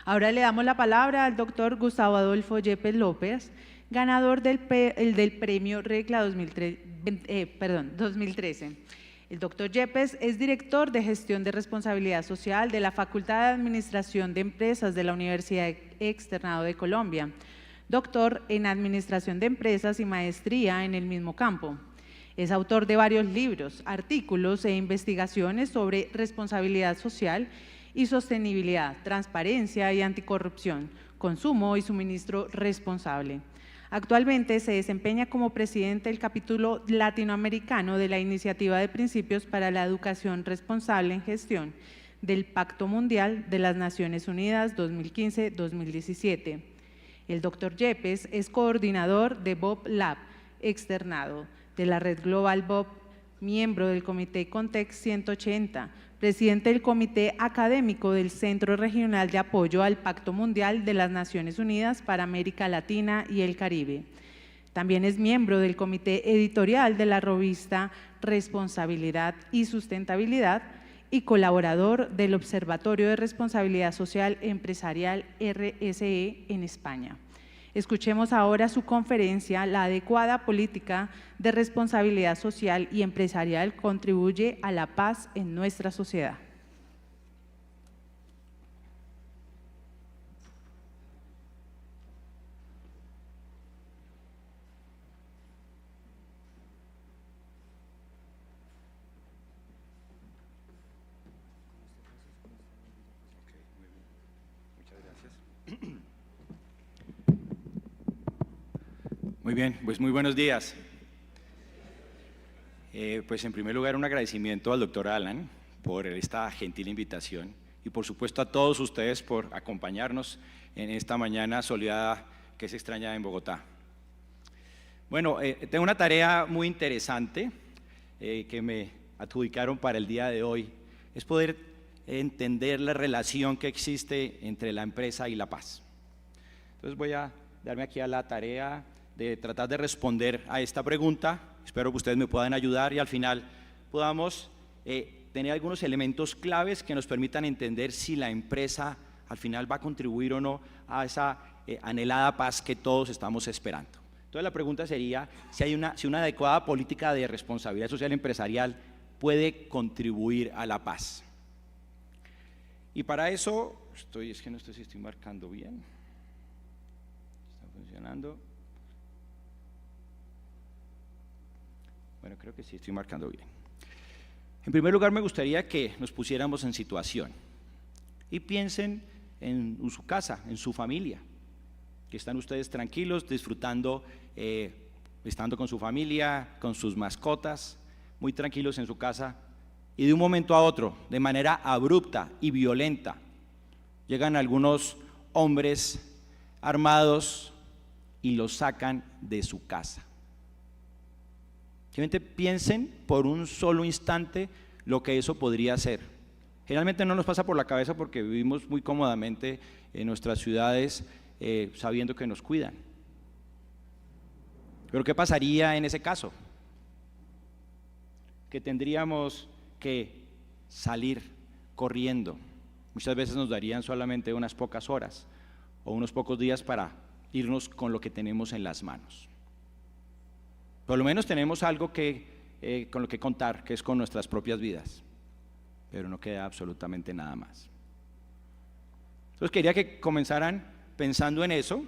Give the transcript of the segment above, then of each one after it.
Ahora le damos la palabra al doctor Gustavo Adolfo Yepes López, ganador del premio RECLA 2013. El doctor Yepes es director de Gestión de Responsabilidad Social de la Facultad de Administración de Empresas de la Universidad Externado de Colombia, doctor en Administración de Empresas y maestría en el mismo campo. Es autor de varios libros, artículos e investigaciones sobre responsabilidad social y sostenibilidad, transparencia y anticorrupción, consumo y suministro responsable. Actualmente se desempeña como presidente del capítulo latinoamericano de la Iniciativa de Principios para la Educación Responsable en Gestión del Pacto Mundial de las Naciones Unidas 2015-2017. El doctor Yepes es coordinador de Bob Lab externado de la red global Bob, miembro del Comité Context 180, presidente del Comité Académico del Centro Regional de Apoyo al Pacto Mundial de las Naciones Unidas para América Latina y el Caribe. También es miembro del Comité Editorial de la revista Responsabilidad y Sustentabilidad y colaborador del Observatorio de Responsabilidad Social Empresarial RSE en España. Escuchemos ahora su conferencia, La adecuada política de responsabilidad social y empresarial contribuye a la paz en nuestra sociedad. Muy bien, pues muy buenos días. Pues en primer lugar un agradecimiento al doctor Alan por esta gentil invitación y por supuesto a todos ustedes por acompañarnos en esta mañana soleada que es extraña en Bogotá. Bueno, tengo una tarea muy interesante que me adjudicaron para el día de hoy, es poder entender la relación que existe entre la empresa y la paz. Entonces voy a darme aquí a la tarea de tratar de responder a esta pregunta. Espero que ustedes me puedan ayudar y al final podamos tener algunos elementos claves que nos permitan entender si la empresa al final va a contribuir o no a esa anhelada paz que todos estamos esperando. Entonces la pregunta sería si una adecuada política de responsabilidad social empresarial puede contribuir a la paz. Y para eso, es que no sé si estoy marcando bien. ¿Está funcionando? Bueno, creo que sí estoy marcando bien. En primer lugar, me gustaría que nos pusiéramos en situación y piensen en su casa, en su familia, que están ustedes tranquilos, disfrutando, estando con su familia, con sus mascotas, muy tranquilos en su casa, y de un momento a otro, de manera abrupta y violenta, llegan algunos hombres armados y los sacan de su casa. Simplemente piensen por un solo instante lo que eso podría ser. Generalmente no nos pasa por la cabeza porque vivimos muy cómodamente en nuestras ciudades sabiendo que nos cuidan. Pero ¿qué pasaría en ese caso? Que tendríamos que salir corriendo. Muchas veces nos darían solamente unas pocas horas o unos pocos días para irnos con lo que tenemos en las manos. Por lo menos tenemos algo con lo que contar, que es con nuestras propias vidas, pero no queda absolutamente nada más. Entonces quería que comenzaran pensando en eso.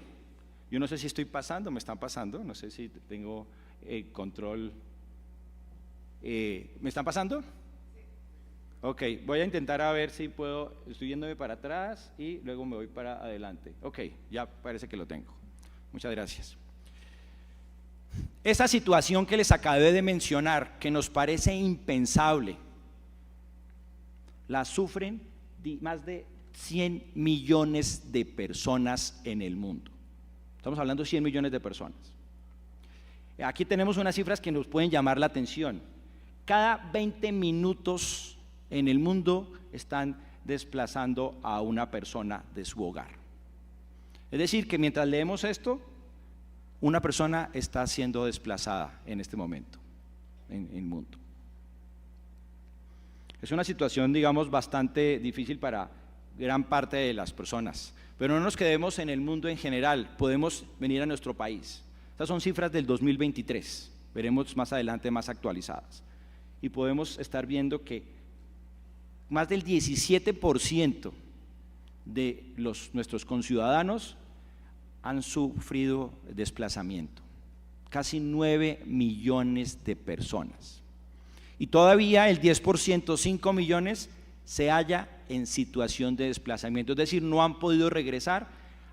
Yo no sé si estoy pasando, me están pasando, no sé si tengo control. ¿Me están pasando? Ok, voy a intentar a ver si puedo, estoy yéndome para atrás y luego me voy para adelante. Ok, ya parece que lo tengo. Muchas gracias. Esa situación que les acabé de mencionar, que nos parece impensable, la sufren más de 100 millones de personas en el mundo. Estamos hablando de 100 millones de personas. Aquí tenemos unas cifras que nos pueden llamar la atención. Cada 20 minutos en el mundo están desplazando a una persona de su hogar. Es decir, que mientras leemos esto, una persona está siendo desplazada en este momento en el mundo. Es una situación, digamos, bastante difícil para gran parte de las personas. Pero no nos quedemos en el mundo en general, podemos venir a nuestro país. Estas son cifras del 2023, veremos más adelante más actualizadas. Y podemos estar viendo que más del 17% de nuestros conciudadanos han sufrido desplazamiento. Casi 9 millones de personas. Y todavía el 10%, 5 millones, se halla en situación de desplazamiento, es decir, no han podido regresar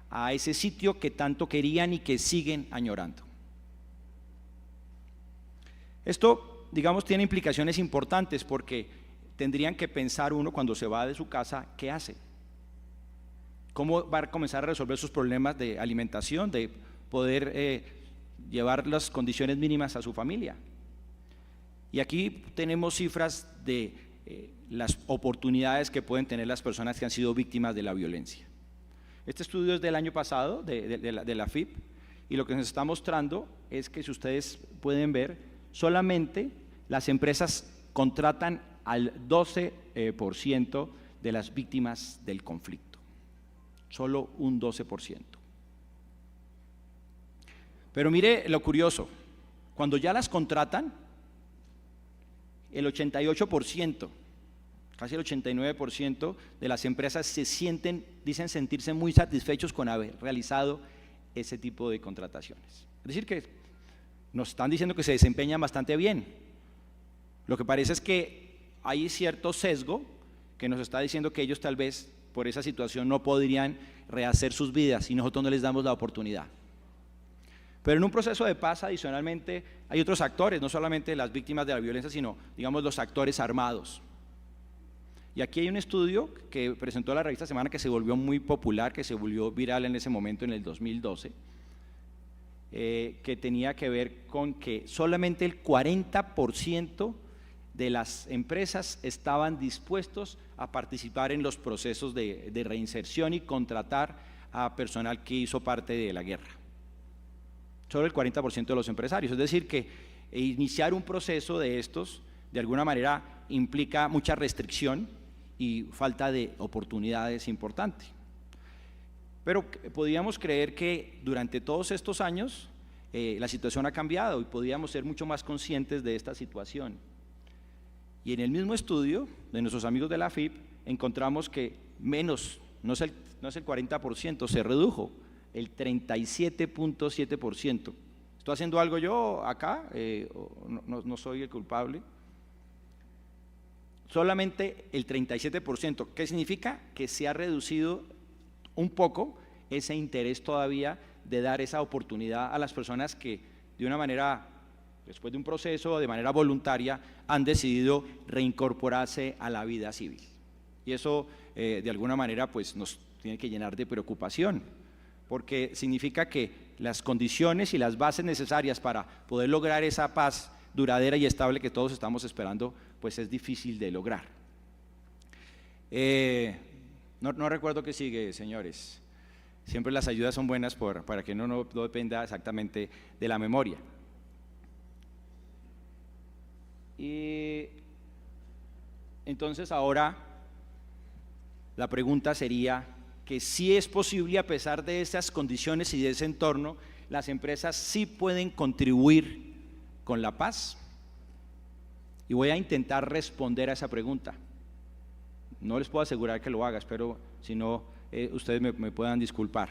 a ese sitio que tanto querían y que siguen añorando. Esto, digamos, tiene implicaciones importantes porque tendrían que pensar uno cuando se va de su casa, ¿qué hace? ¿Cómo va a comenzar a resolver sus problemas de alimentación, de poder llevar las condiciones mínimas a su familia? Y aquí tenemos cifras de las oportunidades que pueden tener las personas que han sido víctimas de la violencia. Este estudio es del año pasado, de la FIP, y lo que nos está mostrando es que, si ustedes pueden ver, solamente las empresas contratan al 12% de las víctimas del conflicto, solo un 12%. Pero mire lo curioso, cuando ya las contratan, el 88%, casi el 89% de las empresas dicen sentirse muy satisfechos con haber realizado ese tipo de contrataciones. Es decir, que nos están diciendo que se desempeñan bastante bien. Lo que parece es que hay cierto sesgo que nos está diciendo que ellos tal vez por esa situación no podrían rehacer sus vidas y nosotros no les damos la oportunidad. Pero en un proceso de paz, adicionalmente, hay otros actores, no solamente las víctimas de la violencia, sino, digamos, los actores armados. Y aquí hay un estudio que presentó la revista Semana que se volvió muy popular, que se volvió viral en ese momento, en el 2012, que tenía que ver con que solamente el 40% de las empresas estaban dispuestos a participar en los procesos de reinserción y contratar a personal que hizo parte de la guerra. Solo el 40% de los empresarios, es decir que iniciar un proceso de estos de alguna manera implica mucha restricción y falta de oportunidades importante. Pero podíamos creer que durante todos estos años la situación ha cambiado y podíamos ser mucho más conscientes de esta situación. Y en el mismo estudio de nuestros amigos de la FIP encontramos que menos, no es el 40%, se redujo el 37.7%. ¿Estoy haciendo algo yo acá? No soy el culpable. Solamente el 37%. ¿Qué significa? Que se ha reducido un poco ese interés todavía de dar esa oportunidad a las personas que de una manera, después de un proceso, de manera voluntaria, han decidido reincorporarse a la vida civil. Y eso de alguna manera pues nos tiene que llenar de preocupación, porque significa que las condiciones y las bases necesarias para poder lograr esa paz duradera y estable que todos estamos esperando, pues es difícil de lograr. No recuerdo qué sigue, señores. Siempre las ayudas son buenas para que uno no dependa exactamente de la memoria. Y entonces ahora la pregunta sería que si es posible, a pesar de esas condiciones y de ese entorno, las empresas sí pueden contribuir con la paz. Y voy a intentar responder a esa pregunta. No les puedo asegurar que lo haga, espero, si no, ustedes me puedan disculpar.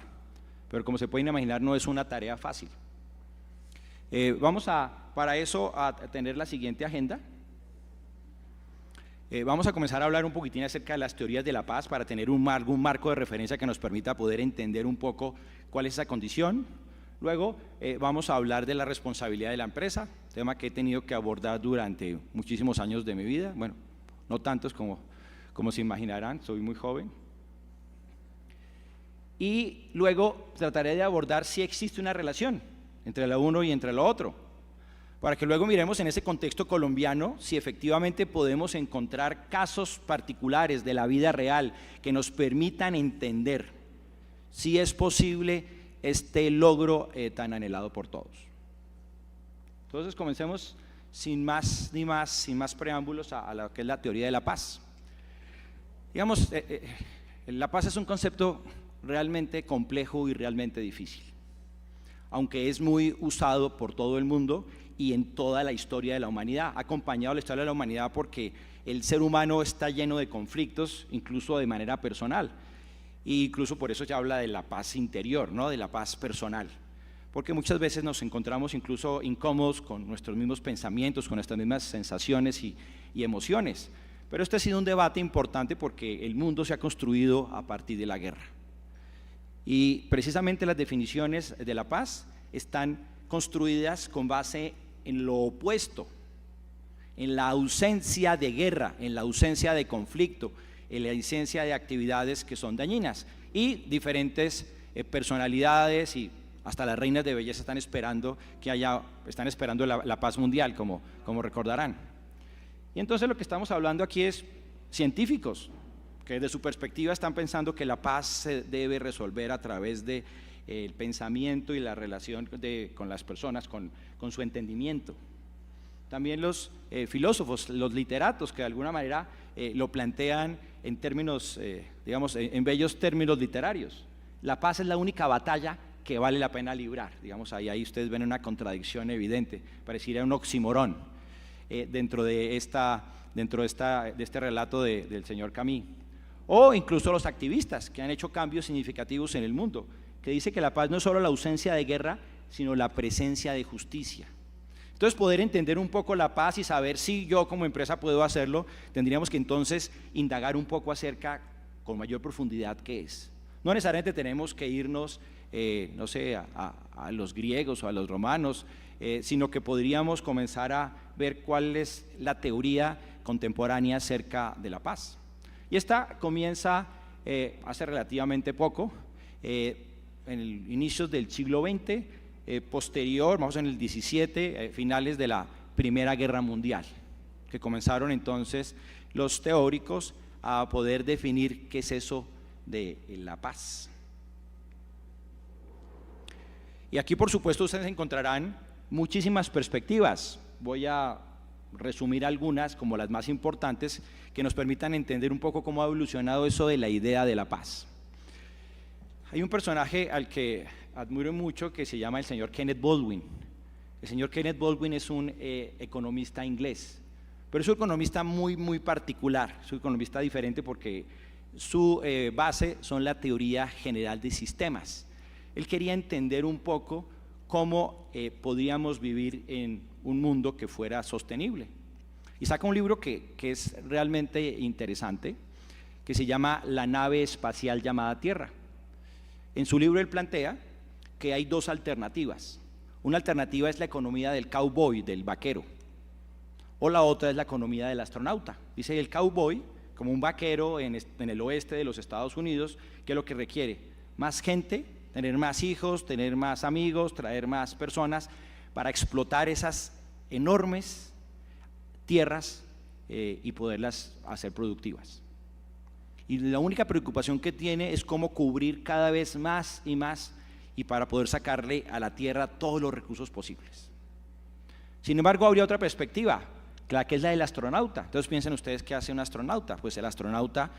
Pero como se pueden imaginar, no es una tarea fácil. Vamos para eso a tener la siguiente agenda. Vamos a comenzar a hablar un poquitín acerca de las teorías de la paz para tener algún marco de referencia que nos permita poder entender un poco cuál es esa condición. Luego vamos a hablar de la responsabilidad de la empresa, tema que he tenido que abordar durante muchísimos años de mi vida. Bueno, no tantos como se imaginarán, soy muy joven. Y luego trataré de abordar si existe una relación entre lo uno y entre lo otro, para que luego miremos en ese contexto colombiano si efectivamente podemos encontrar casos particulares de la vida real que nos permitan entender si es posible este logro tan anhelado por todos. Entonces comencemos sin más preámbulos a lo que es la teoría de la paz. Digamos, La paz es un concepto realmente complejo y realmente difícil, aunque es muy usado por todo el mundo y en toda la historia de la humanidad. Ha acompañado la historia de la humanidad porque el ser humano está lleno de conflictos, incluso de manera personal. E incluso por eso se habla de la paz interior, ¿no? De la paz personal. Porque muchas veces nos encontramos incluso incómodos con nuestros mismos pensamientos, con nuestras mismas sensaciones y emociones. Pero este ha sido un debate importante porque el mundo se ha construido a partir de la guerra. Y precisamente las definiciones de la paz están construidas con base en lo opuesto, en la ausencia de guerra, en la ausencia de conflicto, en la ausencia de actividades que son dañinas. Y diferentes personalidades y hasta las reinas de belleza están esperando la paz mundial, como recordarán. Y entonces lo que estamos hablando aquí es científicos que desde su perspectiva están pensando que la paz se debe resolver a través del pensamiento y la relación con las personas, con su entendimiento. También los filósofos, los literatos, que de alguna manera lo plantean en términos, digamos, en bellos términos literarios. La paz es la única batalla que vale la pena librar. Digamos, ahí ustedes ven una contradicción evidente, pareciera un oxímoron dentro de este relato del señor Camus. O incluso los activistas que han hecho cambios significativos en el mundo, que dice que la paz no es solo la ausencia de guerra, sino la presencia de justicia. Entonces, poder entender un poco la paz y saber si yo como empresa puedo hacerlo, tendríamos que entonces indagar un poco acerca, con mayor profundidad, qué es. No necesariamente tenemos que irnos, no sé, a los griegos o a los romanos, sino que podríamos comenzar a ver cuál es la teoría contemporánea acerca de la paz. Y esta comienza hace relativamente poco, en el inicio del siglo XX, posterior, vamos en el 17, finales de la Primera Guerra Mundial, que comenzaron entonces los teóricos a poder definir qué es eso de la paz. Y aquí, por supuesto, ustedes encontrarán muchísimas perspectivas. Voy a resumir algunas como las más importantes que nos permitan entender un poco cómo ha evolucionado eso de la idea de la paz. Hay un personaje al que admiro mucho que se llama el señor Kenneth Baldwin. El señor Kenneth Baldwin es un economista inglés, pero es un economista muy particular, es un economista diferente porque su base son la teoría general de sistemas. Él quería entender un poco cómo podríamos vivir en un mundo que fuera sostenible. Y saca un libro que es realmente interesante, que se llama La nave espacial llamada Tierra. En su libro él plantea que hay dos alternativas. Una alternativa es la economía del cowboy, del vaquero, o la otra es la economía del astronauta. Dice el cowboy, como un vaquero en el oeste de los Estados Unidos, ¿qué es lo que requiere? Más gente, tener más hijos, tener más amigos, traer más personas para explotar esas enormes tierras y poderlas hacer productivas. Y la única preocupación que tiene es cómo cubrir cada vez más y para poder sacarle a la tierra todos los recursos posibles. Sin embargo, habría otra perspectiva, la que es la del astronauta. Entonces piensen ustedes qué hace un astronauta. Pues el astronauta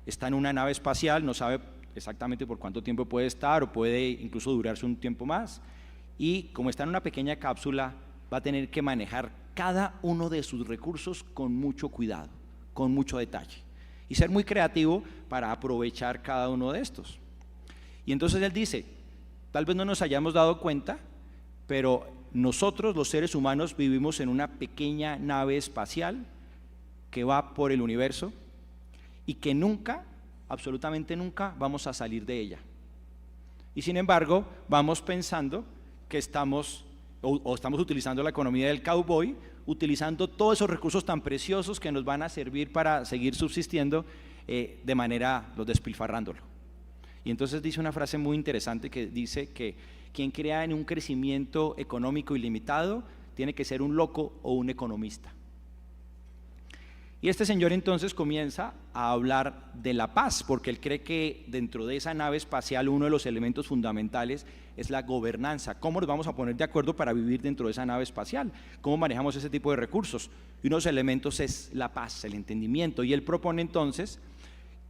está en una nave espacial, no sabe exactamente por cuánto tiempo puede estar o puede incluso durarse un tiempo más, y como está en una pequeña cápsula va a tener que manejar cada uno de sus recursos con mucho cuidado, con mucho detalle y ser muy creativo para aprovechar cada uno de estos. Y entonces él dice, tal vez no nos hayamos dado cuenta, pero nosotros los seres humanos vivimos en una pequeña nave espacial que va por el universo y que nunca, absolutamente nunca, vamos a salir de ella. Y sin embargo, vamos pensando que estamos utilizando la economía del cowboy, utilizando todos esos recursos tan preciosos que nos van a servir para seguir subsistiendo de manera, despilfarrándolo. Y entonces dice una frase muy interesante que dice que quien crea en un crecimiento económico ilimitado tiene que ser un loco o un economista. Y este señor entonces comienza a hablar de la paz, porque él cree que dentro de esa nave espacial uno de los elementos fundamentales es la gobernanza. ¿Cómo nos vamos a poner de acuerdo para vivir dentro de esa nave espacial? ¿Cómo manejamos ese tipo de recursos? Y uno de los elementos es la paz, el entendimiento. Y él propone entonces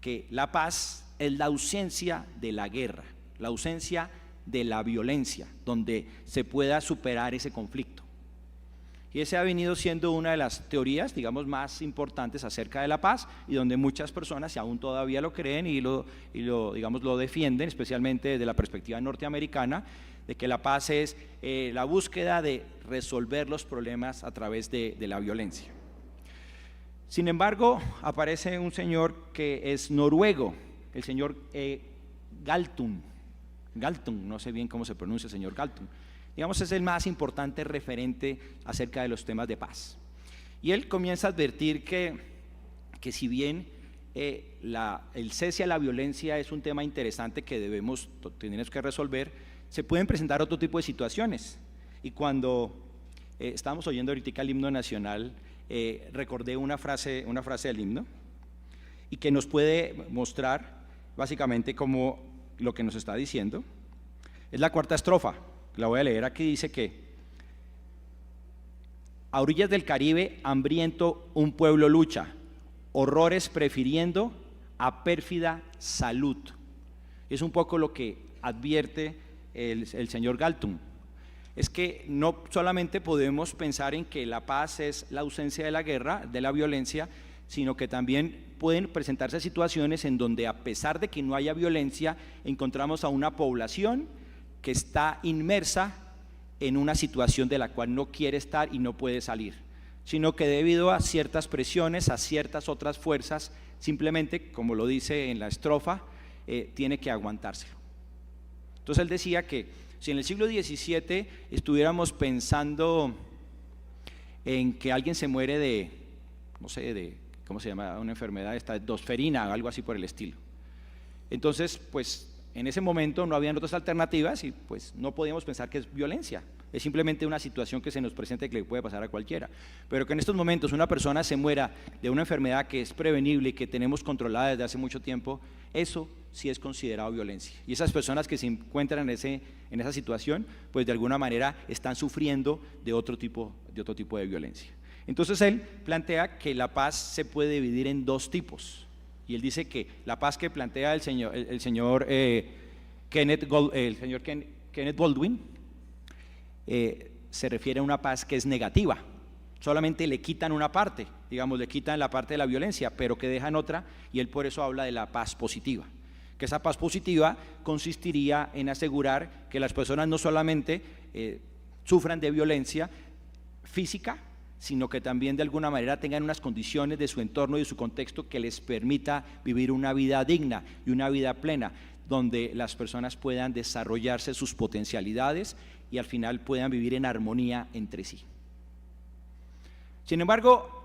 que la paz es la ausencia de la guerra, la ausencia de la violencia, donde se pueda superar ese conflicto. Y esa ha venido siendo una de las teorías, digamos, más importantes acerca de la paz, y donde muchas personas, y aún todavía lo creen digamos, lo defienden, especialmente desde la perspectiva norteamericana, de que la paz es la búsqueda de resolver los problemas a través de la violencia. Sin embargo, aparece un señor que es noruego, el señor Galtung, no sé bien cómo se pronuncia el señor Galtung. Digamos, es el más importante referente acerca de los temas de paz. Y él comienza a advertir que si bien el cese a la violencia es un tema interesante que tenemos que resolver, se pueden presentar otro tipo de situaciones. Y cuando estábamos oyendo ahorita el himno nacional, recordé una frase del himno, y que nos puede mostrar básicamente como lo que nos está diciendo. Es la cuarta estrofa. La voy a leer aquí, dice que a orillas del Caribe hambriento un pueblo lucha, horrores prefiriendo a pérfida salud. Es un poco lo que advierte el señor Galtung. Es que no solamente podemos pensar en que la paz es la ausencia de la guerra, de la violencia, sino que también pueden presentarse situaciones en donde, a pesar de que no haya violencia, encontramos a una población que está inmersa en una situación de la cual no quiere estar y no puede salir, sino que debido a ciertas presiones, a ciertas otras fuerzas, simplemente, como lo dice en la estrofa, tiene que aguantárselo. Entonces él decía que si en el siglo XVII estuviéramos pensando en que alguien se muere de, no sé, ¿cómo se llama? Una enfermedad, esta dosferina o algo así por el estilo. Entonces, pues en ese momento no habían otras alternativas y pues no podíamos pensar que es violencia, es simplemente una situación que se nos presenta y que le puede pasar a cualquiera. Pero que en estos momentos una persona se muera de una enfermedad que es prevenible y que tenemos controlada desde hace mucho tiempo, eso sí es considerado violencia. Y esas personas que se encuentran en esa situación, pues de alguna manera están sufriendo de otro tipo de violencia. Entonces él plantea que la paz se puede dividir en dos tipos. Y él dice que la paz que plantea el señor Kenneth Baldwin se refiere a una paz que es negativa. Solamente le quitan una parte, digamos, le quitan la parte de la violencia, pero que dejan otra, y él por eso habla de la paz positiva. Que esa paz positiva consistiría en asegurar que las personas no solamente sufran de violencia física, sino que también de alguna manera tengan unas condiciones de su entorno y de su contexto que les permita vivir una vida digna y una vida plena, donde las personas puedan desarrollarse sus potencialidades y al final puedan vivir en armonía entre sí. Sin embargo,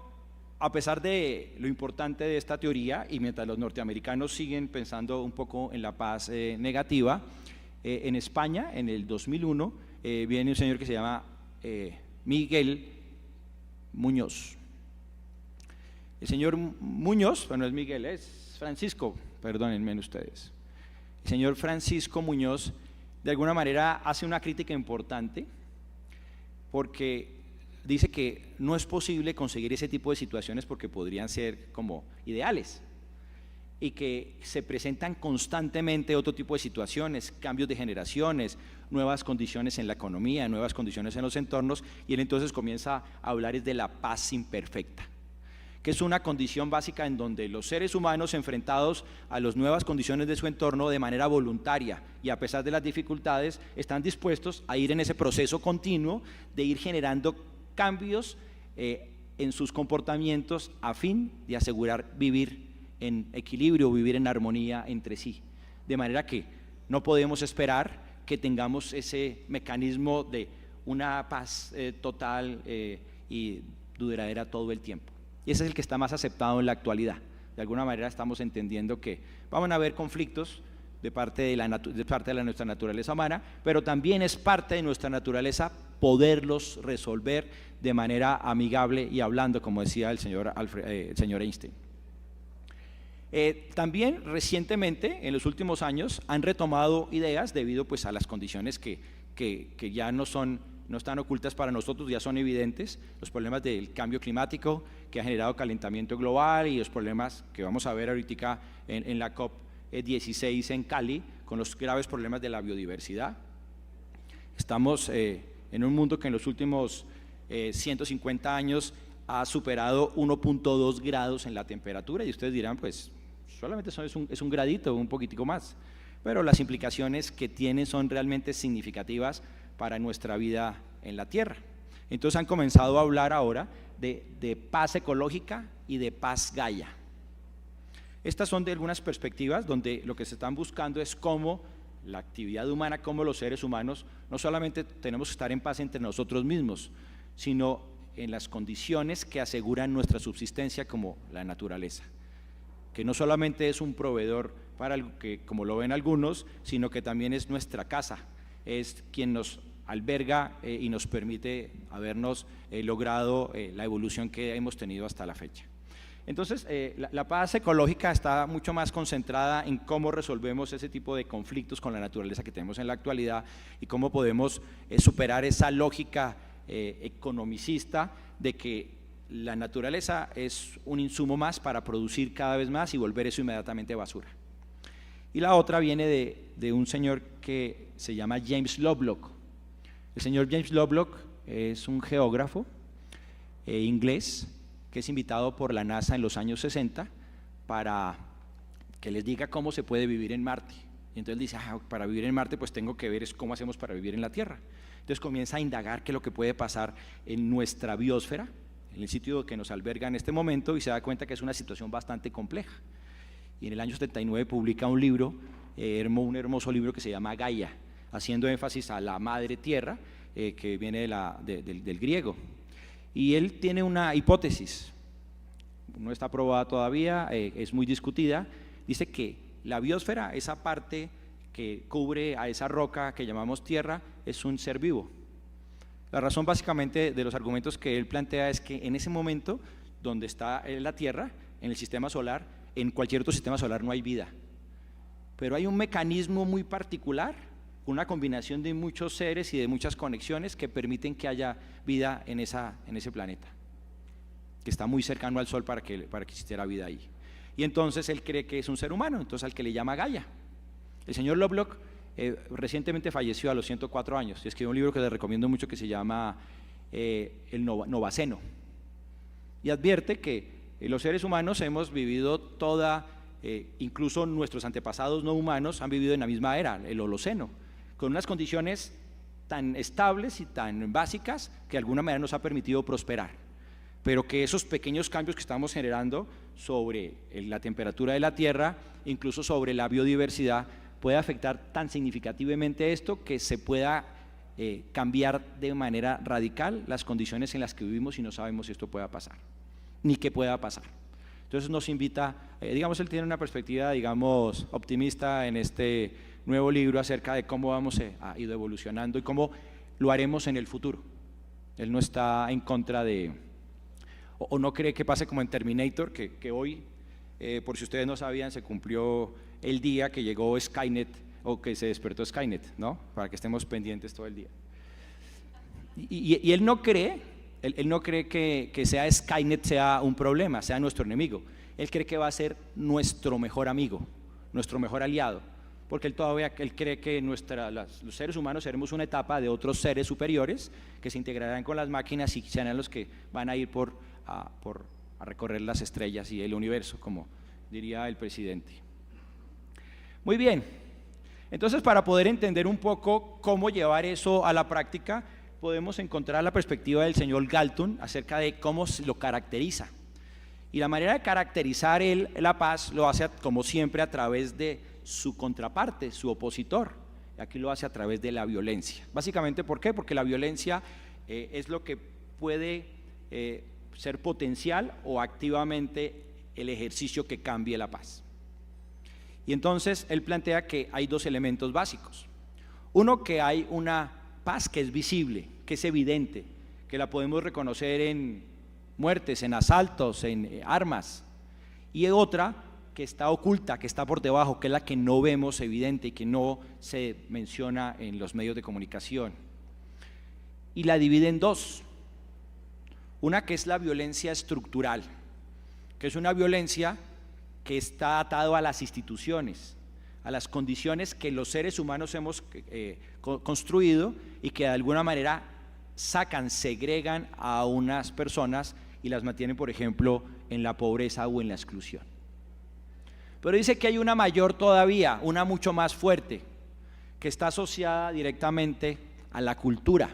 a pesar de lo importante de esta teoría, y mientras los norteamericanos siguen pensando un poco en la paz negativa, en España, en el 2001, viene un señor que se llama Miguel Muñoz. El señor Muñoz, bueno, es Miguel, es Francisco, perdónenme ustedes. El señor Francisco Muñoz de alguna manera hace una crítica importante, porque dice que no es posible conseguir ese tipo de situaciones porque podrían ser como ideales, y que se presentan constantemente otro tipo de situaciones, cambios de generaciones, nuevas condiciones en la economía, nuevas condiciones en los entornos, y él entonces comienza a hablar de la paz imperfecta, que es una condición básica en donde los seres humanos, enfrentados a las nuevas condiciones de su entorno de manera voluntaria y a pesar de las dificultades, están dispuestos a ir en ese proceso continuo de ir generando cambios en sus comportamientos a fin de asegurar vivir en equilibrio, vivir en armonía entre sí, de manera que no podemos esperar que tengamos ese mecanismo de una paz total y duradera todo el tiempo. Y ese es el que está más aceptado en la actualidad. De alguna manera estamos entendiendo que van a haber conflictos de parte de nuestra naturaleza humana, pero también es parte de nuestra naturaleza poderlos resolver de manera amigable y hablando, como decía el señor Einstein. También recientemente, en los últimos años, han retomado ideas debido pues a las condiciones que ya no están ocultas para nosotros, ya son evidentes, los problemas del cambio climático que ha generado calentamiento global y los problemas que vamos a ver ahorita en la COP XVI en Cali, con los graves problemas de la biodiversidad. Estamos en un mundo que en los últimos 150 años ha superado 1.2 grados en la temperatura, y ustedes dirán, pues solamente eso es un gradito, un poquitico más, pero las implicaciones que tiene son realmente significativas para nuestra vida en la Tierra. Entonces han comenzado a hablar ahora de paz ecológica y de paz Gaia. Estas son de algunas perspectivas donde lo que se están buscando es cómo la actividad humana, cómo los seres humanos, no solamente tenemos que estar en paz entre nosotros mismos, sino en las condiciones que aseguran nuestra subsistencia, como la naturaleza, que no solamente es un proveedor para el que, como lo ven algunos, sino que también es nuestra casa, es quien nos alberga y nos permite habernos logrado la evolución que hemos tenido hasta la fecha. Entonces, la paz ecológica está mucho más concentrada en cómo resolvemos ese tipo de conflictos con la naturaleza que tenemos en la actualidad y cómo podemos superar esa lógica economicista de que la naturaleza es un insumo más para producir cada vez más y volver eso inmediatamente basura. Y la otra viene de un señor que se llama James Lovelock. El señor James Lovelock es un geógrafo inglés que es invitado por la NASA en los años 60 para que les diga cómo se puede vivir en Marte. Y entonces dice, para vivir en Marte pues tengo que ver es cómo hacemos para vivir en la Tierra. Entonces comienza a indagar qué es lo que puede pasar en nuestra biosfera, en el sitio que nos alberga en este momento, y se da cuenta que es una situación bastante compleja. Y en el año 79 publica un libro, un hermoso libro que se llama Gaia, haciendo énfasis a la madre tierra, que viene del griego. Y él tiene una hipótesis, no está probada todavía, es muy discutida. Dice que la biosfera, esa parte que cubre a esa roca que llamamos tierra, es un ser vivo. La razón básicamente de los argumentos que él plantea es que en ese momento donde está la Tierra, en el sistema solar, en cualquier otro sistema solar no hay vida, pero hay un mecanismo muy particular, una combinación de muchos seres y de muchas conexiones que permiten que haya vida en ese planeta, que está muy cercano al Sol para que existiera vida ahí. Y entonces él cree que es un ser humano, entonces al que le llama Gaia. El señor Lovelock recientemente falleció a los 104 años y escribió un libro que les recomiendo mucho que se llama El Novaceno, y advierte que los seres humanos hemos vivido incluso nuestros antepasados no humanos han vivido en la misma era, el Holoceno, con unas condiciones tan estables y tan básicas que de alguna manera nos ha permitido prosperar, pero que esos pequeños cambios que estamos generando sobre la temperatura de la Tierra, incluso sobre la biodiversidad, puede afectar tan significativamente esto que se pueda cambiar de manera radical las condiciones en las que vivimos y no sabemos si esto pueda pasar, ni qué pueda pasar. Entonces nos invita, digamos, él tiene una perspectiva, digamos, optimista en este nuevo libro acerca de cómo vamos a ir evolucionando y cómo lo haremos en el futuro. Él no está en contra o no cree que pase como en Terminator, que hoy, por si ustedes no sabían, se cumplió el día que llegó Skynet, o que se despertó Skynet, ¿no? Para que estemos pendientes todo el día. Y él no cree que sea Skynet sea un problema, sea nuestro enemigo. Él cree que va a ser nuestro mejor amigo, nuestro mejor aliado, porque él cree que los seres humanos seremos una etapa de otros seres superiores que se integrarán con las máquinas y serán los que van a ir a recorrer las estrellas y el universo, como diría el presidente. Muy bien, entonces para poder entender un poco cómo llevar eso a la práctica, podemos encontrar la perspectiva del señor Galton acerca de cómo lo caracteriza. Y la manera de caracterizar la paz lo hace, como siempre, a través de su contraparte, su opositor. Y aquí lo hace a través de la violencia. Básicamente, ¿por qué? Porque la violencia es lo que puede ser potencial o activamente el ejercicio que cambie la paz. Y entonces él plantea que hay dos elementos básicos. Uno, que hay una paz que es visible, que es evidente, que la podemos reconocer en muertes, en asaltos, en armas. Y otra que está oculta, que está por debajo, que es la que no vemos evidente y que no se menciona en los medios de comunicación. Y la divide en dos. Una que es la violencia estructural, que es una violencia que está atado a las instituciones, a las condiciones que los seres humanos hemos construido y que de alguna manera segregan a unas personas y las mantienen, por ejemplo, en la pobreza o en la exclusión. Pero dice que hay una mayor todavía, una mucho más fuerte, que está asociada directamente a la cultura,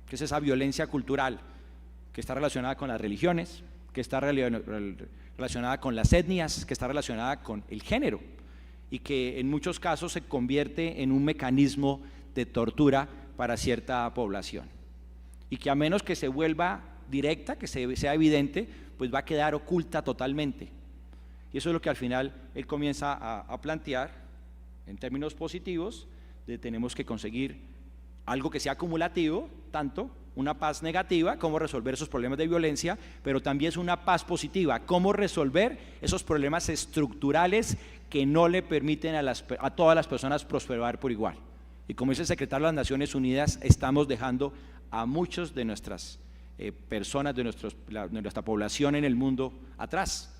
que es esa violencia cultural, que está relacionada con las religiones, que está relacionada con las etnias, que está relacionada con el género, y que en muchos casos se convierte en un mecanismo de tortura para cierta población, y que a menos que se vuelva directa, que sea evidente, pues va a quedar oculta totalmente. Y eso es lo que al final él comienza a plantear en términos positivos, de tenemos que conseguir algo que sea acumulativo, tanto una paz negativa, cómo resolver esos problemas de violencia, pero también es una paz positiva, cómo resolver esos problemas estructurales que no le permiten a todas las personas prosperar por igual. Y como dice el secretario de las Naciones Unidas, estamos dejando a muchos de nuestras personas, de nuestra población en el mundo atrás.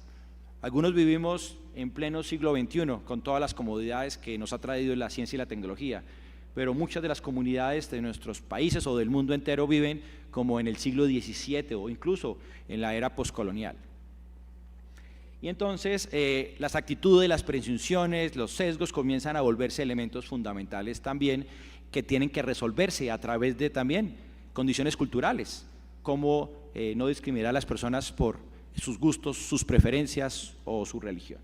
Algunos vivimos en pleno siglo XXI con todas las comodidades que nos ha traído la ciencia y la tecnología, pero muchas de las comunidades de nuestros países o del mundo entero viven como en el siglo XVII o incluso en la era postcolonial. Y entonces las actitudes, las presunciones, los sesgos comienzan a volverse elementos fundamentales también que tienen que resolverse a través de también condiciones culturales, como no discriminar a las personas por sus gustos, sus preferencias o su religión.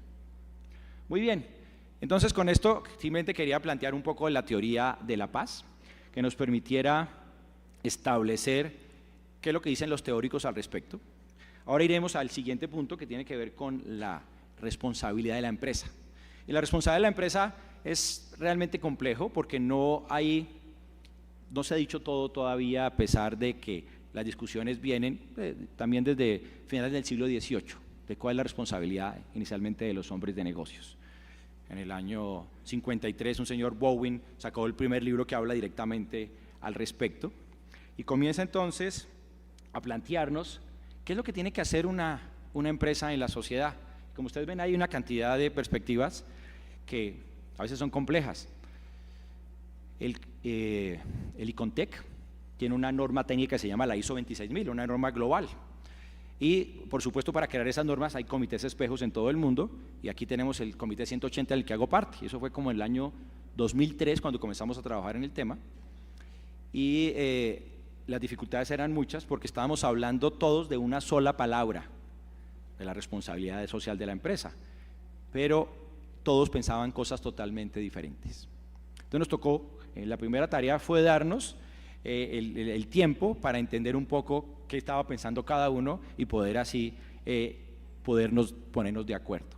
Muy bien, entonces con esto simplemente quería plantear un poco la teoría de la paz, que nos permitiera establecer qué es lo que dicen los teóricos al respecto. Ahora iremos al siguiente punto, que tiene que ver con la responsabilidad de la empresa. Y la responsabilidad de la empresa es realmente complejo porque no se ha dicho todo todavía, a pesar de que las discusiones vienen también desde finales del siglo XVIII, de cuál es la responsabilidad inicialmente de los hombres de negocios. En el año 53 un señor Bowen sacó el primer libro que habla directamente al respecto y comienza entonces a plantearnos qué es lo que tiene que hacer una empresa en la sociedad. Como ustedes ven, hay una cantidad de perspectivas que a veces son complejas. El ICONTEC tiene una norma técnica que se llama la ISO 26000, una norma global. Y por supuesto, para crear esas normas hay comités espejos en todo el mundo, y aquí tenemos el comité 180 del que hago parte, y eso fue como en el año 2003 cuando comenzamos a trabajar en el tema. Y las dificultades eran muchas porque estábamos hablando todos de una sola palabra, de la responsabilidad social de la empresa, pero todos pensaban cosas totalmente diferentes. Entonces nos tocó, la primera tarea fue darnos el tiempo para entender un poco qué estaba pensando cada uno y poder así ponernos de acuerdo.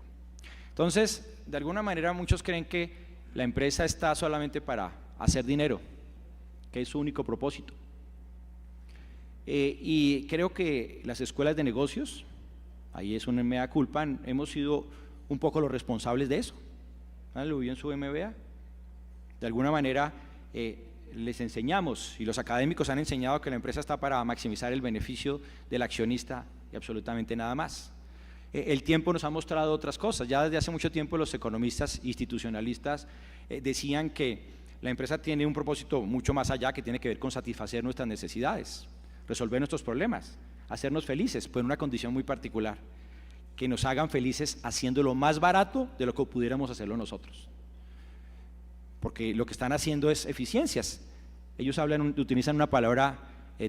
Entonces, de alguna manera muchos creen que la empresa está solamente para hacer dinero, que es su único propósito. Y creo que las escuelas de negocios, ahí es una mea culpa, hemos sido un poco los responsables de eso. ¿Lo vio en su MBA? De alguna manera les enseñamos, y los académicos han enseñado, que la empresa está para maximizar el beneficio del accionista y absolutamente nada más. El tiempo nos ha mostrado otras cosas. Ya desde hace mucho tiempo los economistas institucionalistas decían que la empresa tiene un propósito mucho más allá, que tiene que ver con satisfacer nuestras necesidades, resolver nuestros problemas, hacernos felices, pero en una condición muy particular, que nos hagan felices haciéndolo más barato de lo que pudiéramos hacerlo nosotros. Porque lo que están haciendo es eficiencias. Ellos utilizan una palabra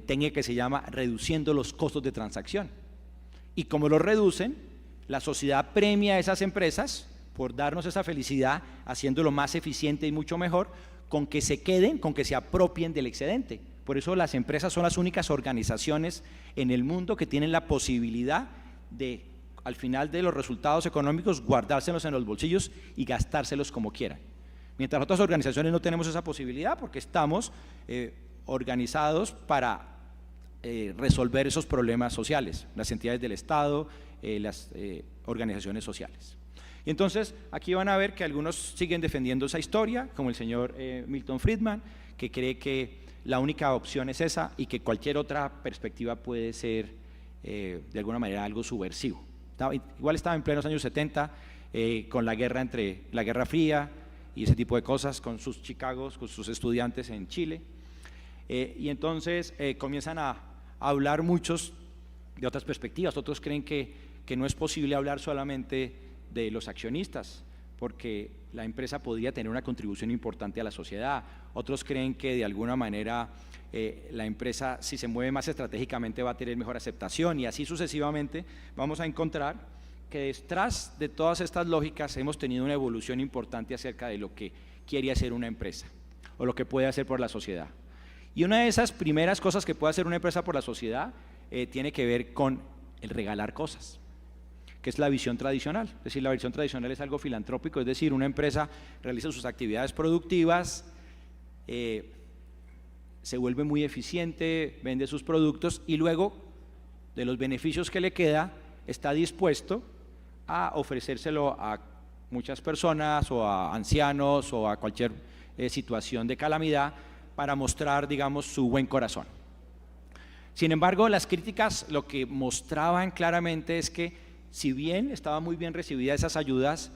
técnica que se llama reduciendo los costos de transacción. Y como lo reducen, la sociedad premia a esas empresas por darnos esa felicidad, haciéndolo más eficiente y mucho mejor, con que se queden, con que se apropien del excedente. Por eso las empresas son las únicas organizaciones en el mundo que tienen la posibilidad de, al final de los resultados económicos, guardárselos en los bolsillos y gastárselos como quieran. Mientras otras organizaciones no tenemos esa posibilidad porque estamos organizados para resolver esos problemas sociales, las entidades del Estado, las organizaciones sociales. Y entonces aquí van a ver que algunos siguen defendiendo esa historia, como el señor Milton Friedman, que cree que la única opción es esa y que cualquier otra perspectiva puede ser de alguna manera algo subversivo. Igual estaba en plenos años 70, con la Guerra Fría y ese tipo de cosas, con sus Chicagos, con sus estudiantes en Chile. Y entonces comienzan a hablar muchos de otras perspectivas. Otros creen que no es posible hablar solamente de los accionistas, porque la empresa podría tener una contribución importante a la sociedad. Otros creen que de alguna manera la empresa, si se mueve más estratégicamente, va a tener mejor aceptación, y así sucesivamente vamos a encontrar que detrás de todas estas lógicas hemos tenido una evolución importante acerca de lo que quiere hacer una empresa o lo que puede hacer por la sociedad. Y una de esas primeras cosas que puede hacer una empresa por la sociedad tiene que ver con el regalar cosas, que es la visión tradicional. Es decir, la visión tradicional es algo filantrópico, es decir, una empresa realiza sus actividades productivas, se vuelve muy eficiente, vende sus productos y luego de los beneficios que le queda está dispuesto a ofrecérselo a muchas personas o a ancianos o a cualquier situación de calamidad para mostrar, digamos, su buen corazón. Sin embargo, las críticas lo que mostraban claramente es que si bien estaban muy bien recibidas esas ayudas,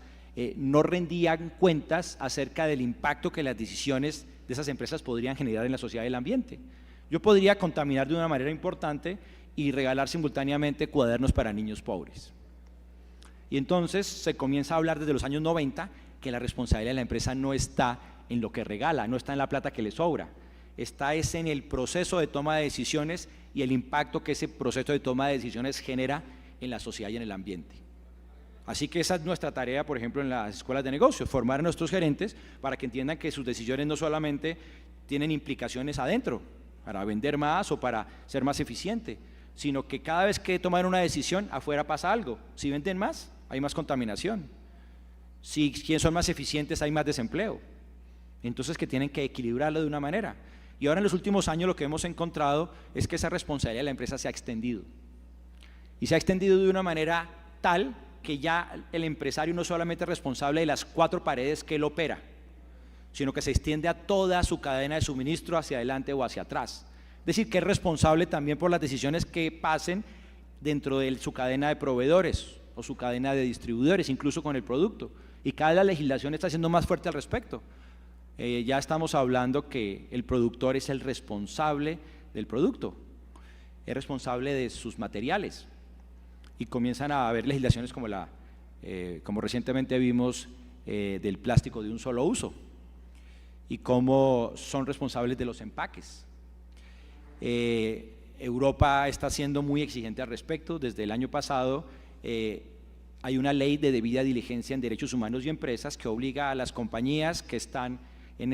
no rendían cuentas acerca del impacto que las decisiones de esas empresas podrían generar en la sociedad y el ambiente. Yo podría contaminar de una manera importante y regalar simultáneamente cuadernos para niños pobres. Y entonces se comienza a hablar desde los años 90 que la responsabilidad de la empresa no está en lo que regala, no está en la plata que le sobra, está en el proceso de toma de decisiones y el impacto que ese proceso de toma de decisiones genera en la sociedad y en el ambiente. Así que esa es nuestra tarea, por ejemplo, en las escuelas de negocios, formar a nuestros gerentes para que entiendan que sus decisiones no solamente tienen implicaciones adentro, para vender más o para ser más eficiente, sino que cada vez que toman una decisión, afuera pasa algo. Si venden más, hay más contaminación. Si son más eficientes, hay más desempleo. Entonces que tienen que equilibrarlo de una manera. Y ahora en los últimos años lo que hemos encontrado es que esa responsabilidad de la empresa se ha extendido. Y se ha extendido de una manera tal que ya el empresario no solamente es responsable de las 4 paredes que él opera, sino que se extiende a toda su cadena de suministro hacia adelante o hacia atrás. Es decir, que es responsable también por las decisiones que pasen dentro de su cadena de proveedores o su cadena de distribuidores, incluso con el producto. Y cada vez la legislación está siendo más fuerte al respecto. Ya estamos hablando que el productor es el responsable del producto, es responsable de sus materiales. Y comienzan a haber legislaciones como recientemente vimos del plástico de un solo uso y cómo son responsables de los empaques. Europa está siendo muy exigente al respecto. Desde el año pasado hay una ley de debida diligencia en derechos humanos y empresas que obliga a las compañías que están en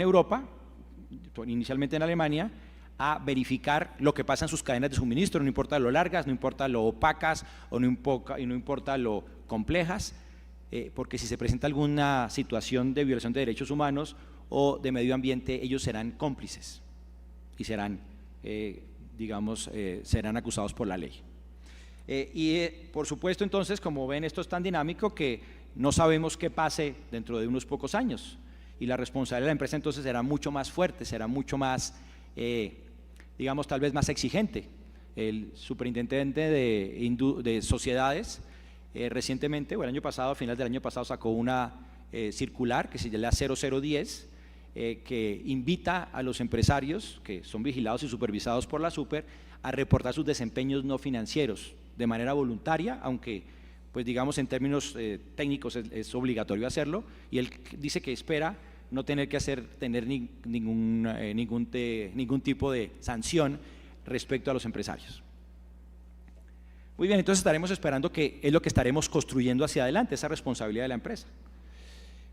Europa, inicialmente en Alemania, a verificar lo que pasa en sus cadenas de suministro, no importa lo largas, no importa lo opacas y no importa lo complejas, porque si se presenta alguna situación de violación de derechos humanos o de medio ambiente, ellos serán cómplices y serán acusados por la ley. Por supuesto, entonces, como ven, esto es tan dinámico que no sabemos qué pase dentro de unos pocos años, y la responsabilidad de la empresa entonces será mucho más fuerte, será mucho más tal vez más exigente. El superintendente de sociedades recientemente, o el año pasado, a final del año pasado, sacó una circular que se llama 0010, que invita a los empresarios que son vigilados y supervisados por la Super a reportar sus desempeños no financieros de manera voluntaria, aunque pues digamos en términos técnicos es obligatorio hacerlo, y él dice que espera no tener que tener ningún tipo de sanción respecto a los empresarios. Muy bien, entonces estaremos esperando, que es lo que estaremos construyendo hacia adelante, esa responsabilidad de la empresa.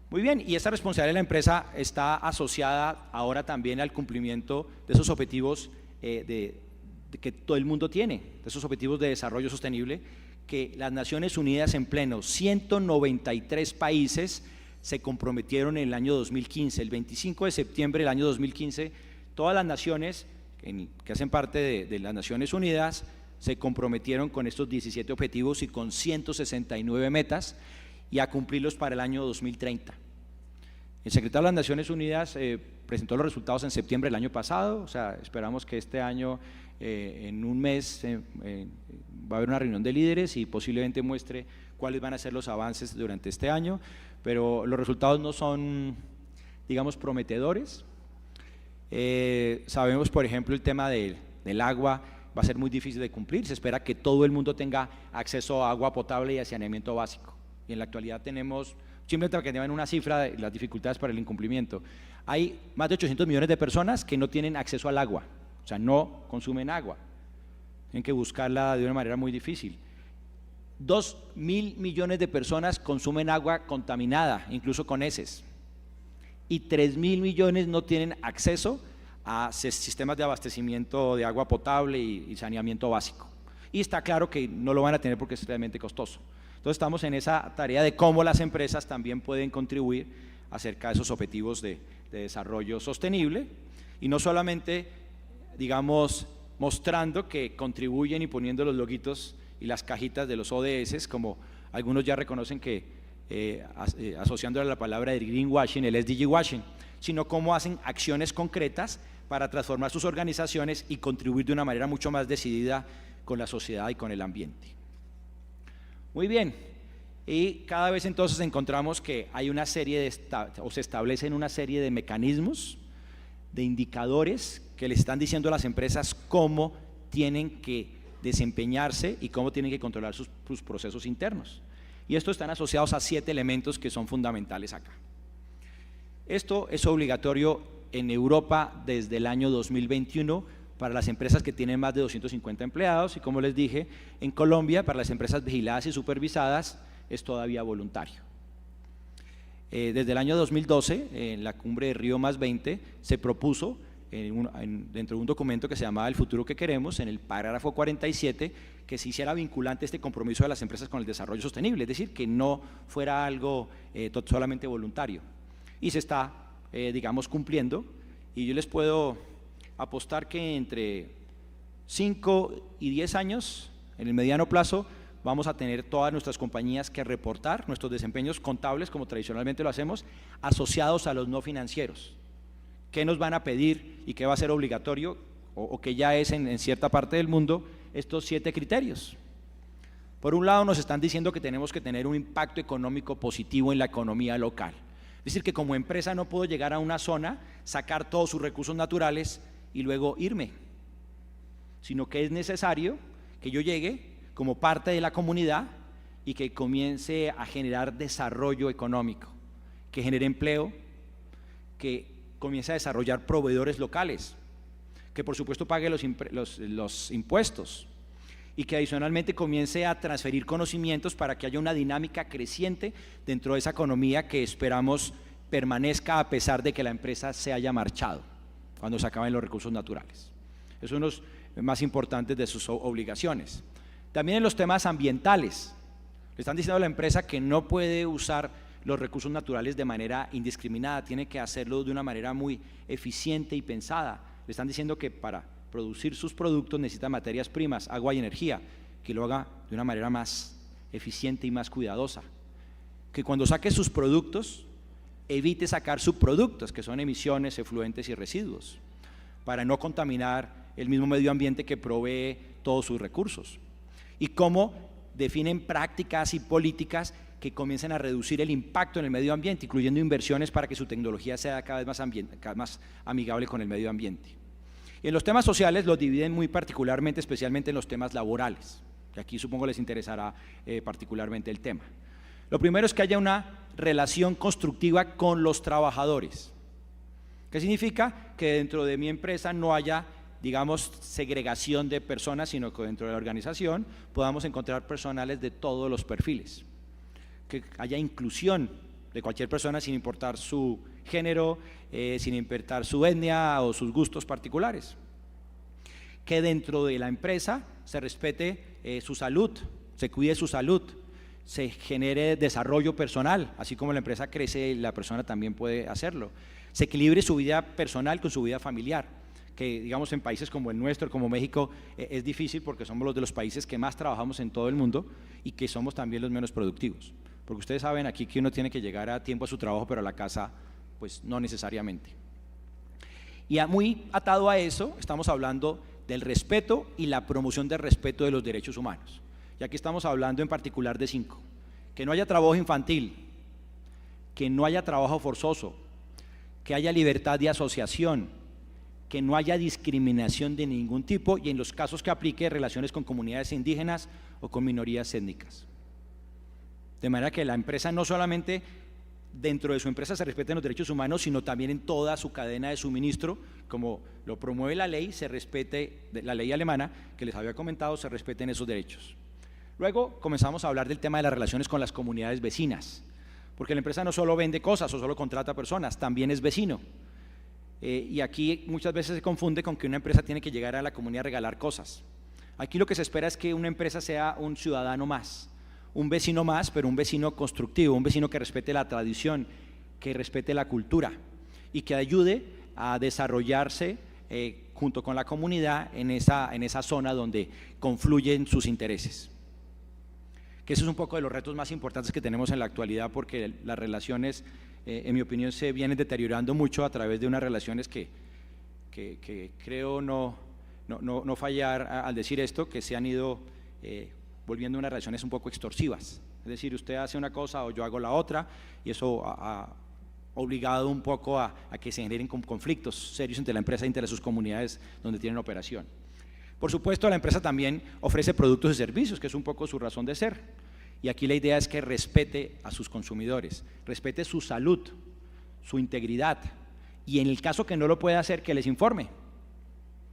Muy bien, y esa responsabilidad de la empresa está asociada ahora también al cumplimiento de esos objetivos que todo el mundo tiene, de esos objetivos de desarrollo sostenible que las Naciones Unidas en pleno 193 países se comprometieron en el año 2015. El 25 de septiembre del año 2015, todas las naciones que hacen parte de las Naciones Unidas se comprometieron con estos 17 objetivos y con 169 metas, y a cumplirlos para el año 2030. El secretario de las Naciones Unidas presentó los resultados en septiembre del año pasado, o sea, esperamos que este año en un mes va a haber una reunión de líderes y posiblemente muestre cuáles van a ser los avances durante este año, pero los resultados no son, digamos, prometedores. Sabemos, por ejemplo, el tema del agua va a ser muy difícil de cumplir. Se espera que todo el mundo tenga acceso a agua potable y a saneamiento básico. Y en la actualidad tenemos, simplemente para que tengan una cifra de las dificultades para el incumplimiento, hay más de 800 millones de personas que no tienen acceso al agua, o sea, no consumen agua. Tienen que buscarla de una manera muy difícil. 2.000 millones de personas consumen agua contaminada, incluso con heces. Y 3.000 millones no tienen acceso a sistemas de abastecimiento de agua potable y saneamiento básico. Y está claro que no lo van a tener porque es realmente costoso. Entonces estamos en esa tarea de cómo las empresas también pueden contribuir acerca de esos objetivos de desarrollo sostenible y no solamente, digamos, mostrando que contribuyen y poniendo los loguitos y las cajitas de los ODS, como algunos ya reconocen que asociándole a la palabra de greenwashing, el SDG washing, sino cómo hacen acciones concretas para transformar sus organizaciones y contribuir de una manera mucho más decidida con la sociedad y con el ambiente. Muy bien, y cada vez entonces encontramos que hay una serie o se establecen una serie de mecanismos, de indicadores que les están diciendo a las empresas cómo tienen que desempeñarse y cómo tienen que controlar sus procesos internos. Y estos están asociados a 7 elementos que son fundamentales acá. Esto es obligatorio en Europa desde el año 2021 para las empresas que tienen más de 250 empleados y, como les dije, en Colombia para las empresas vigiladas y supervisadas es todavía voluntario. Desde el año 2012, en la cumbre de Río +20, se propuso dentro de un documento que se llamaba El futuro que queremos, en el parágrafo 47, que se hiciera vinculante este compromiso de las empresas con el desarrollo sostenible, es decir, que no fuera algo solamente voluntario. Y se está, digamos, cumpliendo, y yo les puedo apostar que entre 5 y 10 años, en el mediano plazo, vamos a tener todas nuestras compañías que reportar nuestros desempeños contables, como tradicionalmente lo hacemos, asociados a los no financieros. ¿Qué nos van a pedir y qué va a ser obligatorio o que ya es en cierta parte del mundo? Estos 7 criterios. Por un lado nos están diciendo que tenemos que tener un impacto económico positivo en la economía local. Es decir, que como empresa no puedo llegar a una zona, sacar todos sus recursos naturales y luego irme, sino que es necesario que yo llegue como parte de la comunidad y que comience a generar desarrollo económico, que genere empleo, que comience a desarrollar proveedores locales, que por supuesto pague los impuestos y que adicionalmente comience a transferir conocimientos para que haya una dinámica creciente dentro de esa economía que esperamos permanezca a pesar de que la empresa se haya marchado cuando se acaben los recursos naturales. Es uno de los más importantes de sus obligaciones. También en los temas ambientales, le están diciendo a la empresa que no puede usar los recursos naturales de manera indiscriminada, tiene que hacerlo de una manera muy eficiente y pensada. Le están diciendo que para producir sus productos necesita materias primas, agua y energía, que lo haga de una manera más eficiente y más cuidadosa. Que cuando saque sus productos, evite sacar subproductos, que son emisiones, efluentes y residuos, para no contaminar el mismo medio ambiente que provee todos sus recursos. Y cómo definen prácticas y políticas que comiencen a reducir el impacto en el medio ambiente, incluyendo inversiones para que su tecnología sea cada vez más amigable con el medio ambiente. Y en los temas sociales los dividen muy particularmente, especialmente en los temas laborales, que aquí supongo les interesará particularmente el tema. Lo primero es que haya una relación constructiva con los trabajadores. ¿Qué significa? Que dentro de mi empresa no haya, digamos, segregación de personas, sino que dentro de la organización podamos encontrar personales de todos los perfiles. Que haya inclusión de cualquier persona sin importar su género, sin importar su etnia o sus gustos particulares. Que dentro de la empresa se respete su salud, se cuide su salud, se genere desarrollo personal, así como la empresa crece, la persona también puede hacerlo. Se equilibre su vida personal con su vida familiar, que digamos en países como el nuestro, como México, es difícil porque somos los de los países que más trabajamos en todo el mundo y que somos también los menos productivos. Porque ustedes saben aquí que uno tiene que llegar a tiempo a su trabajo, pero a la casa pues no necesariamente. Y muy atado a eso, estamos hablando del respeto y la promoción del respeto de los derechos humanos. Y aquí estamos hablando en particular de 5. Que no haya trabajo infantil, que no haya trabajo forzoso, que haya libertad de asociación, que no haya discriminación de ningún tipo y en los casos que aplique relaciones con comunidades indígenas o con minorías étnicas. De manera que la empresa no solamente dentro de su empresa se respeten los derechos humanos, sino también en toda su cadena de suministro, como lo promueve la ley, se respete, la ley alemana que les había comentado, se respeten esos derechos. Luego comenzamos a hablar del tema de las relaciones con las comunidades vecinas, porque la empresa no solo vende cosas o solo contrata personas, también es vecino. Y aquí muchas veces se confunde con que una empresa tiene que llegar a la comunidad a regalar cosas. Aquí lo que se espera es que una empresa sea un ciudadano más, un vecino más, pero un vecino constructivo, un vecino que respete la tradición, que respete la cultura y que ayude a desarrollarse junto con la comunidad en esa zona donde confluyen sus intereses. Que eso es un poco de los retos más importantes que tenemos en la actualidad, porque las relaciones, en mi opinión, se vienen deteriorando mucho a través de unas relaciones que creo no fallar al decir esto, que se han ido volviendo unas relaciones un poco extorsivas. Es decir, usted hace una cosa o yo hago la otra, y eso ha obligado un poco a que se generen conflictos serios entre la empresa y entre sus comunidades donde tienen operación. Por supuesto, la empresa también ofrece productos y servicios, que es un poco su razón de ser. Y aquí la idea es que respete a sus consumidores, respete su salud, su integridad, y en el caso que no lo pueda hacer, que les informe.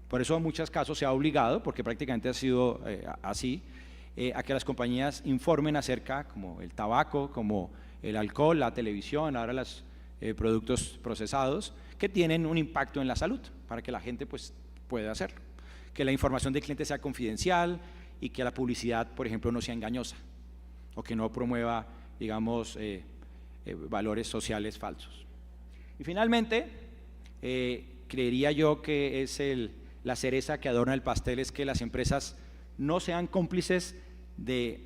Por eso en muchos casos se ha obligado, porque prácticamente ha sido así, a que las compañías informen acerca, como el tabaco, como el alcohol, la televisión, ahora los productos procesados, que tienen un impacto en la salud, para que la gente pues pueda hacerlo. Que la información del cliente sea confidencial y que la publicidad, por ejemplo, no sea engañosa o que no promueva, digamos, valores sociales falsos. Y finalmente, creería yo que es la cereza que adorna el pastel, es que las empresas no sean cómplices de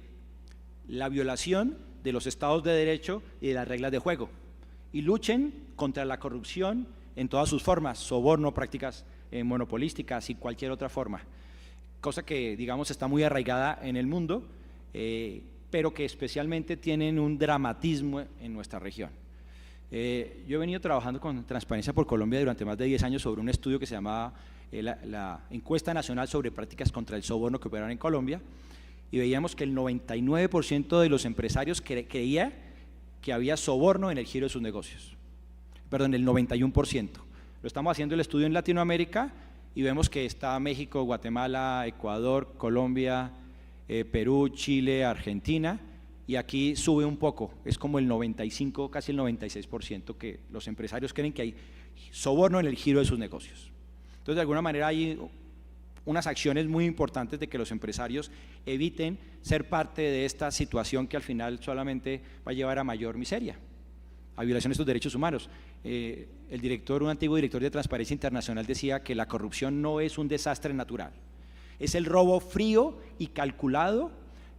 la violación de los estados de derecho y de las reglas de juego y luchen contra la corrupción en todas sus formas, soborno, prácticas monopolísticas y cualquier otra forma, cosa que digamos está muy arraigada en el mundo, pero que especialmente tienen un dramatismo en nuestra región. Yo he venido trabajando con Transparencia por Colombia durante más de 10 años sobre un estudio que se llamaba la Encuesta Nacional sobre Prácticas contra el Soborno que operaron en Colombia, y veíamos que el 99% de los empresarios creía que había soborno en el giro de sus negocios, perdón, el 91%. Lo estamos haciendo el estudio en Latinoamérica y vemos que está México, Guatemala, Ecuador, Colombia, Perú, Chile, Argentina, y aquí sube un poco, es como el 95, casi el 96% que los empresarios creen que hay soborno en el giro de sus negocios. Entonces, de alguna manera hay unas acciones muy importantes de que los empresarios eviten ser parte de esta situación que al final solamente va a llevar a mayor miseria, a violación de estos derechos humanos. Un antiguo director de Transparencia Internacional decía que la corrupción no es un desastre natural, es el robo frío y calculado,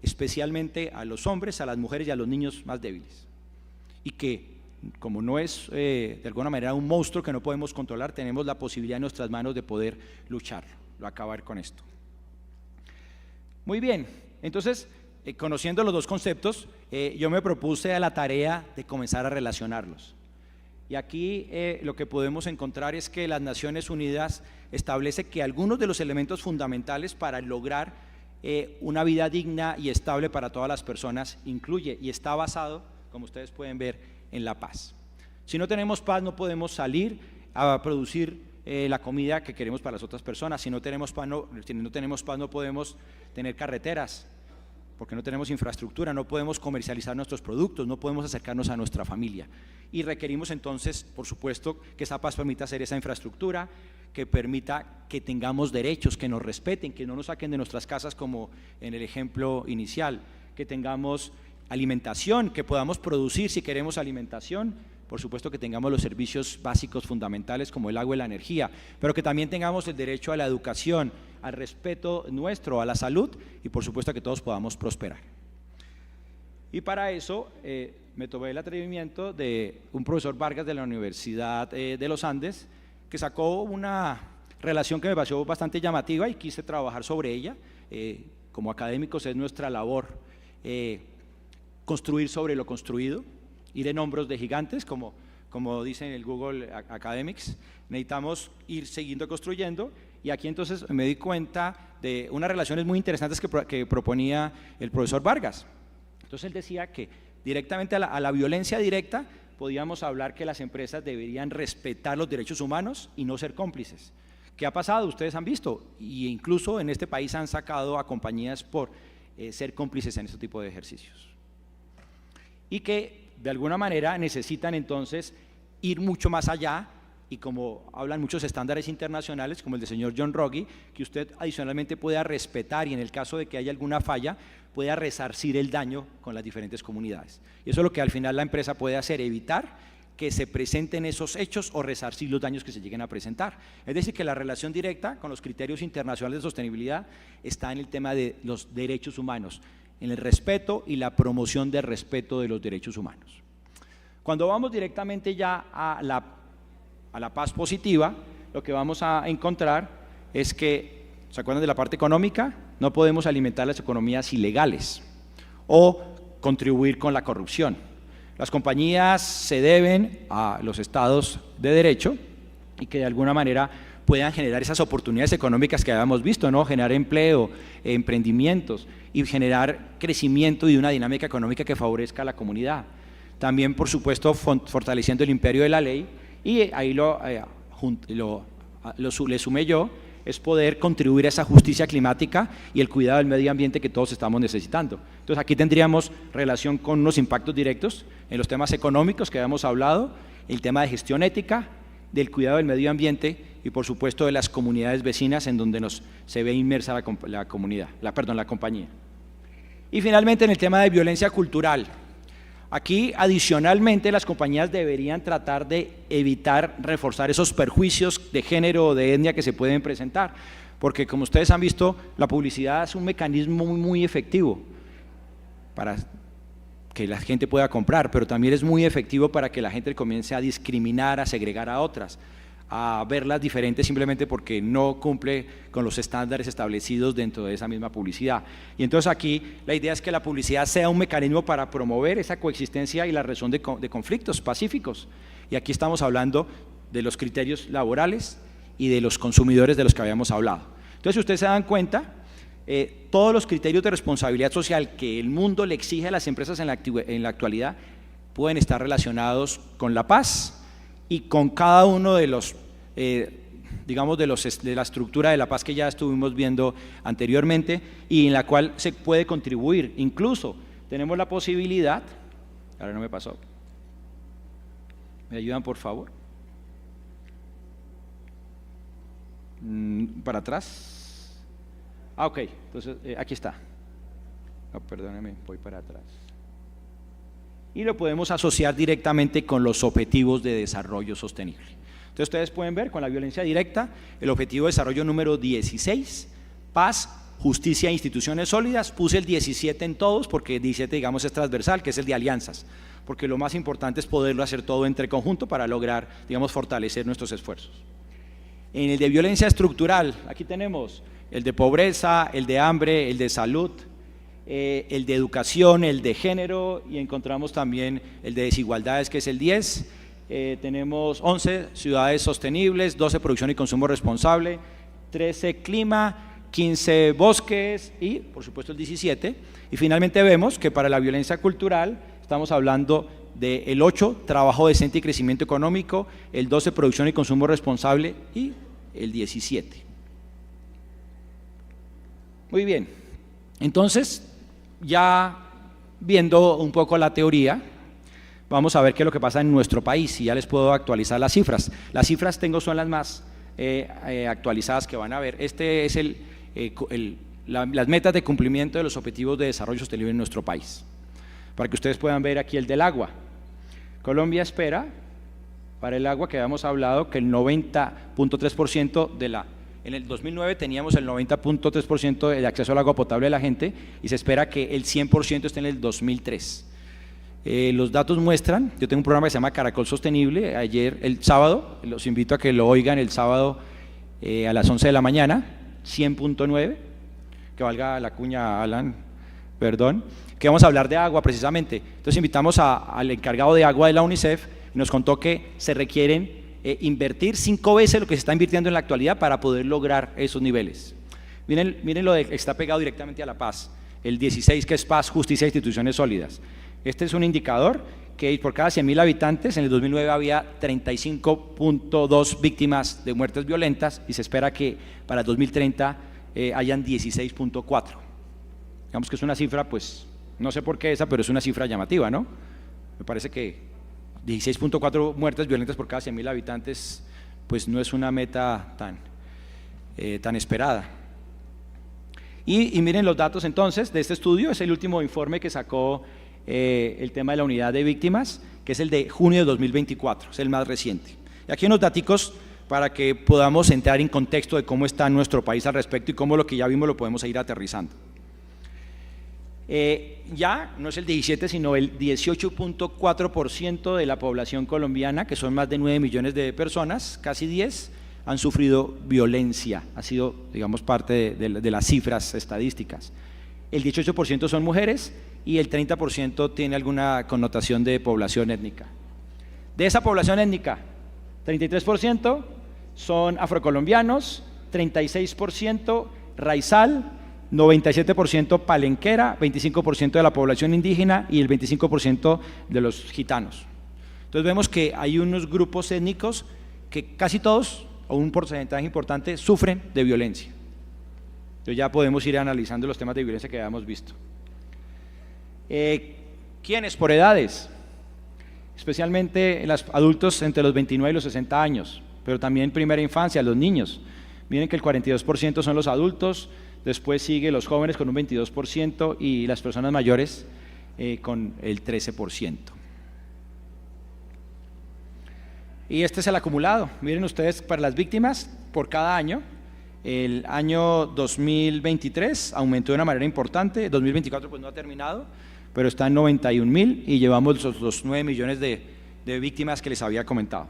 especialmente a los hombres, a las mujeres y a los niños más débiles. Y que, como no es de alguna manera un monstruo que no podemos controlar, tenemos la posibilidad en nuestras manos de poder lucharlo, acabar con esto. Muy bien, entonces, conociendo los dos conceptos, yo me propuse a la tarea de comenzar a relacionarlos. Y aquí lo que podemos encontrar es que las Naciones Unidas establece que algunos de los elementos fundamentales para lograr una vida digna y estable para todas las personas incluye y está basado, como ustedes pueden ver, en la paz. Si no tenemos paz, no podemos salir a producir la comida que queremos para las otras personas. Si no tenemos paz, no podemos tener carreteras, porque no tenemos infraestructura, no podemos comercializar nuestros productos, no podemos acercarnos a nuestra familia. Y requerimos entonces, por supuesto, que esa paz permita hacer esa infraestructura, que permita que tengamos derechos, que nos respeten, que no nos saquen de nuestras casas como en el ejemplo inicial, que tengamos alimentación, que podamos producir si queremos alimentación, por supuesto que tengamos los servicios básicos fundamentales como el agua y la energía, pero que también tengamos el derecho a la educación, al respeto nuestro, a la salud y por supuesto que todos podamos prosperar. Y para eso me tomé el atrevimiento de un profesor Vargas de la Universidad de los Andes, que sacó una relación que me pareció bastante llamativa y quise trabajar sobre ella. Como académicos es nuestra labor construir sobre lo construido, ir en hombros de gigantes, como dice en el Google Academics. Necesitamos ir siguiendo construyendo, y aquí entonces me di cuenta de unas relaciones muy interesantes que proponía el profesor Vargas. Entonces él decía que directamente a la violencia directa podíamos hablar que las empresas deberían respetar los derechos humanos y no ser cómplices. ¿Qué ha pasado? Ustedes han visto, e incluso en este país han sacado a compañías por ser cómplices en este tipo de ejercicios. Y que de alguna manera necesitan entonces ir mucho más allá, y como hablan muchos estándares internacionales, como el del señor John Ruggie, que usted adicionalmente pueda respetar y en el caso de que haya alguna falla, pueda resarcir el daño con las diferentes comunidades. Y eso es lo que al final la empresa puede hacer, evitar que se presenten esos hechos o resarcir los daños que se lleguen a presentar. Es decir, que la relación directa con los criterios internacionales de sostenibilidad está en el tema de los derechos humanos, en el respeto y la promoción del respeto de los derechos humanos. Cuando vamos directamente ya a la paz positiva, lo que vamos a encontrar es que, ¿se acuerdan de la parte económica? No podemos alimentar las economías ilegales o contribuir con la corrupción. Las compañías se deben a los estados de derecho y que de alguna manera puedan generar esas oportunidades económicas que habíamos visto, ¿no? Generar empleo, emprendimientos y generar crecimiento y una dinámica económica que favorezca a la comunidad. También, por supuesto, fortaleciendo el imperio de la ley, y ahí le sumé yo, es poder contribuir a esa justicia climática y el cuidado del medio ambiente que todos estamos necesitando. Entonces aquí tendríamos relación con unos impactos directos en los temas económicos que habíamos hablado, el tema de gestión ética, del cuidado del medio ambiente y por supuesto de las comunidades vecinas en donde se ve inmersa la compañía. Y finalmente en el tema de violencia cultural. Aquí, adicionalmente, las compañías deberían tratar de evitar reforzar esos perjuicios de género o de etnia que se pueden presentar, porque como ustedes han visto, la publicidad es un mecanismo muy efectivo para que la gente pueda comprar, pero también es muy efectivo para que la gente comience a discriminar, a segregar a otras, a verlas diferentes simplemente porque no cumple con los estándares establecidos dentro de esa misma publicidad. Y entonces aquí la idea es que la publicidad sea un mecanismo para promover esa coexistencia y la resolución de conflictos pacíficos. Y aquí estamos hablando de los criterios laborales y de los consumidores de los que habíamos hablado. Entonces, si ustedes se dan cuenta, todos los criterios de responsabilidad social que el mundo le exige a las empresas en la actualidad pueden estar relacionados con la paz y con cada uno de los, digamos, de la estructura de la paz que ya estuvimos viendo anteriormente y en la cual se puede contribuir. Incluso tenemos la posibilidad, ahora no me pasó, ¿me ayudan por favor? Para atrás. Ok, entonces aquí está. No, perdónenme, voy para atrás. Y lo podemos asociar directamente con los objetivos de desarrollo sostenible. Entonces ustedes pueden ver con la violencia directa, el objetivo de desarrollo número 16, paz, justicia e instituciones sólidas. Puse el 17 en todos porque el 17, digamos, es transversal, que es el de alianzas, porque lo más importante es poderlo hacer todo entre conjunto para lograr, digamos, fortalecer nuestros esfuerzos. En el de violencia estructural, aquí tenemos el de pobreza, el de hambre, el de salud, el de educación, el de género, y encontramos también el de desigualdades, que es el 10. Tenemos 11 ciudades sostenibles, 12 producción y consumo responsable, 13 clima, 15 bosques y por supuesto el 17. Y finalmente vemos que para la violencia cultural estamos hablando del 8 trabajo decente y crecimiento económico, el 12 producción y consumo responsable y el 17. Muy bien, entonces ya viendo un poco la teoría, vamos a ver qué es lo que pasa en nuestro país y ya les puedo actualizar las cifras. Las cifras son las más actualizadas que van a ver. Este es las metas de cumplimiento de los objetivos de desarrollo sostenible en nuestro país. Para que ustedes puedan ver aquí el del agua. Colombia espera, para el agua que habíamos hablado, que el 90.3% en el 2009 teníamos el 90.3% de acceso al agua potable de la gente y se espera que el 100% esté en el 2003. Los datos muestran, yo tengo un programa que se llama Caracol Sostenible, el sábado, los invito a que lo oigan el sábado a las 11 de la mañana, 100.9, que valga la cuña, Alan, perdón, que vamos a hablar de agua precisamente. Entonces invitamos al encargado de agua de la UNICEF y nos contó que se requieren invertir 5 veces lo que se está invirtiendo en la actualidad para poder lograr esos niveles. Miren lo que está pegado directamente a la paz, el 16 que es paz, justicia e instituciones sólidas. Este es un indicador que por cada 100.000 habitantes en el 2009 había 35.2 víctimas de muertes violentas y se espera que para el 2030 hayan 16.4. Digamos que es una cifra, pues no sé por qué esa, pero es una cifra llamativa, ¿no? Me parece que 16.4 muertes violentas por cada 100.000 habitantes, pues no es una meta tan esperada. Y miren los datos entonces de este estudio, es el último informe que sacó el tema de la unidad de víctimas, que es el de junio de 2024, es el más reciente. Y aquí unos daticos para que podamos entrar en contexto de cómo está nuestro país al respecto y cómo lo que ya vimos lo podemos ir aterrizando. Ya no es el 17, sino el 18.4% de la población colombiana, que son más de 9 millones de personas, casi 10, han sufrido violencia, ha sido, digamos, parte de las cifras estadísticas. El 18% son mujeres y el 30% tiene alguna connotación de población étnica. De esa población étnica, 33% son afrocolombianos, 36% raizal, 97% palenquera, 25% de la población indígena y el 25% de los gitanos. Entonces vemos que hay unos grupos étnicos que casi todos, o un porcentaje importante, sufren de violencia. Entonces ya podemos ir analizando los temas de violencia que habíamos visto. ¿Quiénes? Por edades, especialmente los adultos entre los 29 y los 60 años, pero también primera infancia, los niños. Miren que el 42% son los adultos, después sigue los jóvenes con un 22% y las personas mayores con el 13%. Y este es el acumulado. Miren ustedes, para las víctimas, por cada año, el año 2023 aumentó de una manera importante, 2024 pues no ha terminado, pero está en 91.000 y llevamos los 9 millones de víctimas que les había comentado.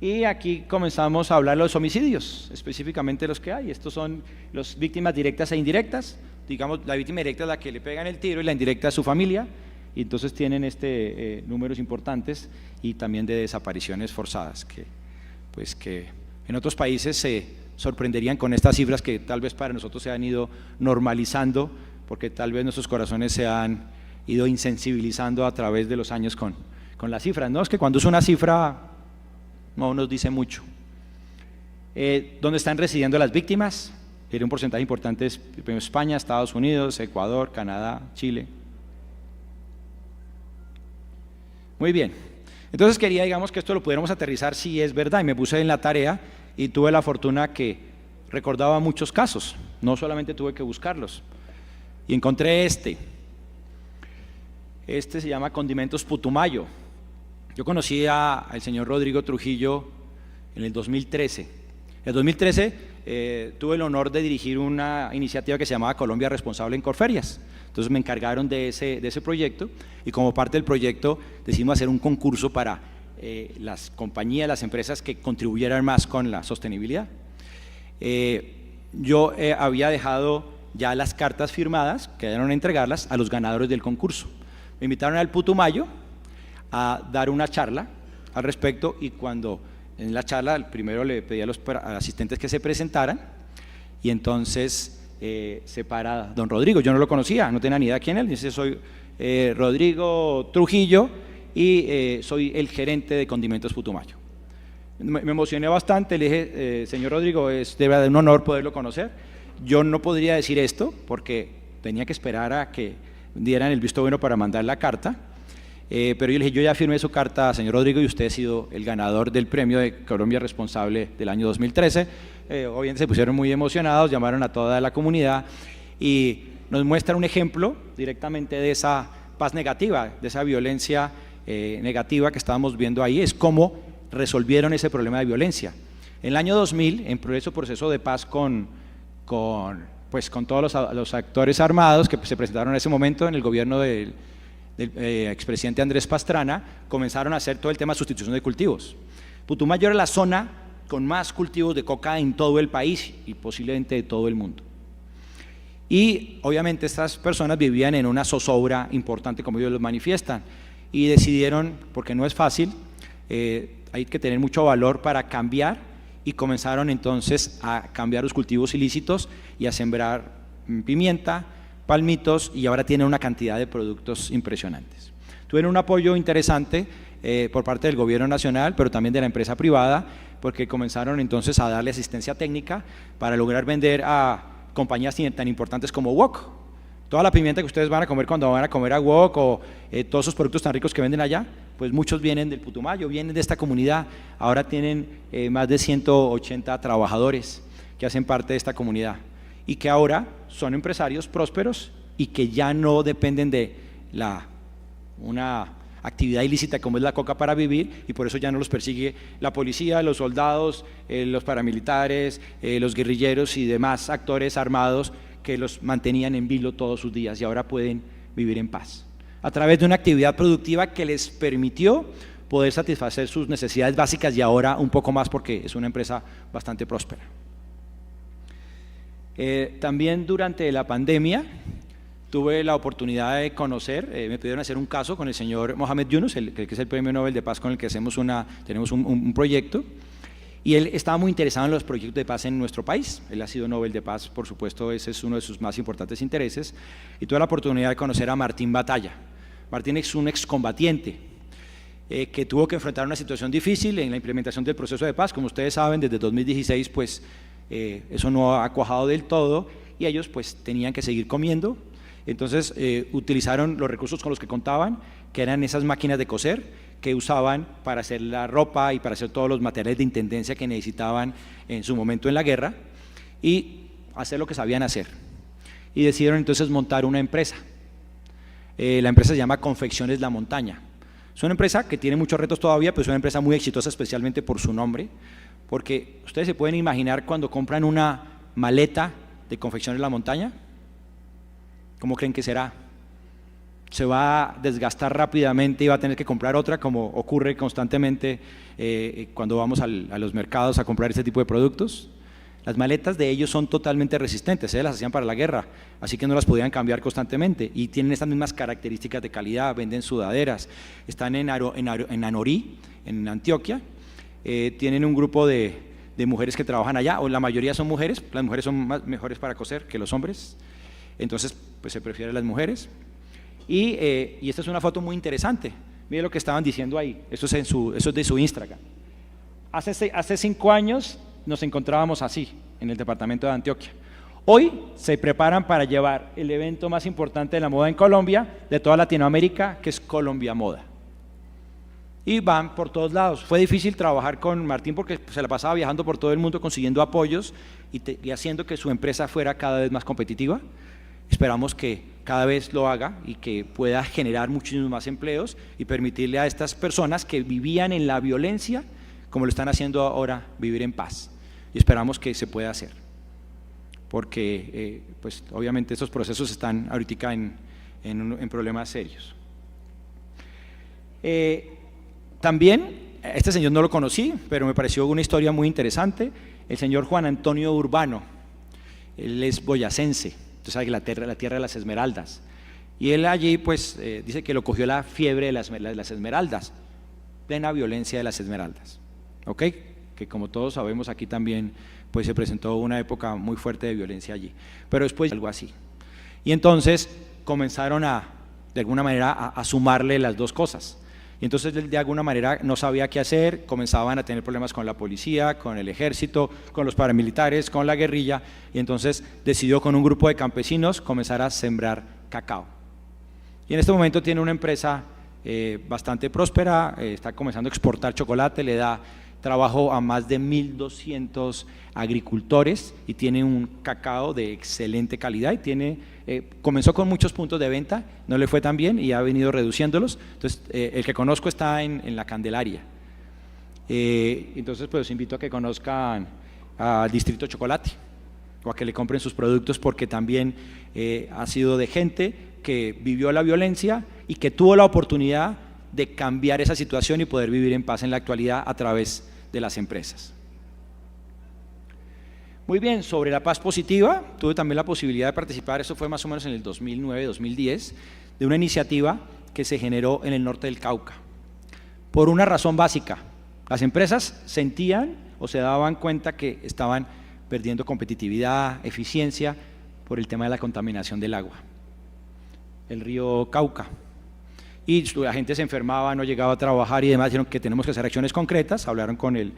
Y aquí comenzamos a hablar de los homicidios, específicamente los que hay. Estos son las víctimas directas e indirectas. Digamos, la víctima directa es la que le pegan el tiro y la indirecta es su familia. Y entonces tienen números importantes y también de desapariciones forzadas, que en otros países se sorprenderían con estas cifras que tal vez para nosotros se han ido normalizando, porque tal vez nuestros corazones se han ido insensibilizando a través de los años con las cifras. No, es que cuando es una cifra no nos dice mucho. ¿Dónde están residiendo las víctimas? Un porcentaje importante es España, Estados Unidos, Ecuador, Canadá, Chile. Muy bien, entonces quería, digamos, que esto lo pudiéramos aterrizar si es verdad, y me puse en la tarea y tuve la fortuna que recordaba muchos casos, no solamente tuve que buscarlos, y encontré este se llama Condimentos Putumayo. Yo conocí al señor Rodrigo Trujillo en el 2013. En el 2013 tuve el honor de dirigir una iniciativa que se llamaba Colombia Responsable en Corferias. Entonces me encargaron de ese proyecto y como parte del proyecto decidimos hacer un concurso para las compañías, las empresas que contribuyeran más con la sostenibilidad. Yo había dejado ya las cartas firmadas, quedaron a entregarlas a los ganadores del concurso. Me invitaron al Putumayo a dar una charla al respecto y cuando en la charla primero le pedí a los asistentes que se presentaran y entonces se para don Rodrigo, yo no lo conocía, no tenía ni idea quién él, dice soy Rodrigo Trujillo y soy el gerente de Condimentos Putumayo. Me emocioné bastante, le dije, señor Rodrigo, es de verdad un honor poderlo conocer. Yo no podría decir esto porque tenía que esperar a que dieran el visto bueno para mandar la carta, pero yo le dije, yo ya firmé su carta, señor Rodrigo, y usted ha sido el ganador del premio de Colombia Responsable del año 2013. Obviamente se pusieron muy emocionados, llamaron a toda la comunidad y nos muestra un ejemplo directamente de esa paz negativa, de esa violencia negativa que estábamos viendo ahí, es cómo resolvieron ese problema de violencia. En el año 2000, en proceso de paz con todos los actores armados que se presentaron en ese momento en el gobierno del expresidente Andrés Pastrana, comenzaron a hacer todo el tema de sustitución de cultivos. Putumayo era la zona con más cultivos de coca en todo el país y posiblemente de todo el mundo. Y obviamente estas personas vivían en una zozobra importante, como ellos lo manifiestan, y decidieron, porque no es fácil, hay que tener mucho valor para cambiar, y comenzaron entonces a cambiar los cultivos ilícitos y a sembrar pimienta, palmitos, y ahora tienen una cantidad de productos impresionantes. Tuvieron un apoyo interesante por parte del gobierno nacional, pero también de la empresa privada, porque comenzaron entonces a darle asistencia técnica para lograr vender a compañías tan importantes como Wok. Toda la pimienta que ustedes van a comer cuando van a comer a Wok, o todos esos productos tan ricos que venden allá, pues muchos vienen del Putumayo, vienen de esta comunidad. Ahora tienen más de 180 trabajadores que hacen parte de esta comunidad y que ahora son empresarios prósperos y que ya no dependen de una actividad ilícita como es la coca para vivir, y por eso ya no los persigue la policía, los soldados, los paramilitares, los guerrilleros y demás actores armados que los mantenían en vilo todos sus días, y ahora pueden vivir en paz a través de una actividad productiva que les permitió poder satisfacer sus necesidades básicas, y ahora un poco más porque es una empresa bastante próspera. También durante la pandemia tuve la oportunidad de conocer, me pidieron hacer un caso con el señor Mohamed Yunus, que es el Premio Nobel de Paz con el que tenemos un proyecto, y él estaba muy interesado en los proyectos de paz en nuestro país. Él ha sido Nobel de Paz, por supuesto, ese es uno de sus más importantes intereses, y tuve la oportunidad de conocer a Martín Batalla. Martín es un excombatiente que tuvo que enfrentar una situación difícil en la implementación del proceso de paz. Como ustedes saben, desde 2016 pues eso no ha cuajado del todo, y ellos pues tenían que seguir comiendo. Entonces utilizaron los recursos con los que contaban, que eran esas máquinas de coser que usaban para hacer la ropa y para hacer todos los materiales de intendencia que necesitaban en su momento en la guerra, y hacer lo que sabían hacer. Y decidieron entonces montar una empresa. La empresa se llama Confecciones La Montaña. Es una empresa que tiene muchos retos todavía, pero es una empresa muy exitosa, especialmente por su nombre, porque ustedes se pueden imaginar cuando compran una maleta de Confecciones La Montaña, ¿cómo creen que será? Se va a desgastar rápidamente y va a tener que comprar otra, como ocurre constantemente cuando vamos a los mercados a comprar este tipo de productos. Las maletas de ellos son totalmente resistentes, las hacían para la guerra, así que no las podían cambiar constantemente, y tienen estas mismas características de calidad. Venden sudaderas, están en Anorí, en Antioquia. Tienen un grupo de mujeres que trabajan allá, o la mayoría son mujeres. Las mujeres son mejores para coser que los hombres, entonces pues se prefieren las mujeres. Y esta es una foto muy interesante. Miren lo que estaban diciendo ahí. Eso es de su Instagram. Hace 5 años nos encontrábamos así en el departamento de Antioquia. Hoy se preparan para llevar el evento más importante de la moda en Colombia, de toda Latinoamérica, que es Colombia Moda. Y van por todos lados. Fue difícil trabajar con Martín porque se la pasaba viajando por todo el mundo consiguiendo apoyos y haciendo que su empresa fuera cada vez más competitiva. Esperamos que cada vez lo haga y que pueda generar muchísimos más empleos y permitirle a estas personas que vivían en la violencia, como lo están haciendo ahora, vivir en paz. Y esperamos que se pueda hacer, porque pues obviamente estos procesos están ahorita en problemas serios. También, este señor no lo conocí, pero me pareció una historia muy interesante, el señor Juan Antonio Urbano. Él es boyacense, entonces la tierra de las esmeraldas, y él allí pues dice que lo cogió la fiebre de las esmeraldas, plena violencia de las esmeraldas, ¿ok? Que como todos sabemos aquí también pues se presentó una época muy fuerte de violencia allí, pero después algo así, y entonces comenzaron de alguna manera a sumarle las dos cosas. Y entonces él de alguna manera no sabía qué hacer, comenzaban a tener problemas con la policía, con el ejército, con los paramilitares, con la guerrilla, y entonces decidió con un grupo de campesinos comenzar a sembrar cacao. Y en este momento tiene una empresa bastante próspera, está comenzando a exportar chocolate, le da trabajo a más de 1.200 agricultores y tiene un cacao de excelente calidad y comenzó con muchos puntos de venta, no le fue tan bien y ha venido reduciéndolos. Entonces el que conozco está en la Candelaria, entonces pues los invito a que conozcan al Distrito Chocolate o a que le compren sus productos, porque también ha sido de gente que vivió la violencia y que tuvo la oportunidad de cambiar esa situación y poder vivir en paz en la actualidad a través de las empresas. Muy bien, sobre la paz positiva, tuve también la posibilidad de participar, eso fue más o menos en el 2009-2010, de una iniciativa que se generó en el norte del Cauca, por una razón básica. Las empresas sentían o se daban cuenta que estaban perdiendo competitividad, eficiencia, por el tema de la contaminación del agua, el río Cauca. Y la gente se enfermaba, no llegaba a trabajar y demás, dijeron que tenemos que hacer acciones concretas, hablaron con el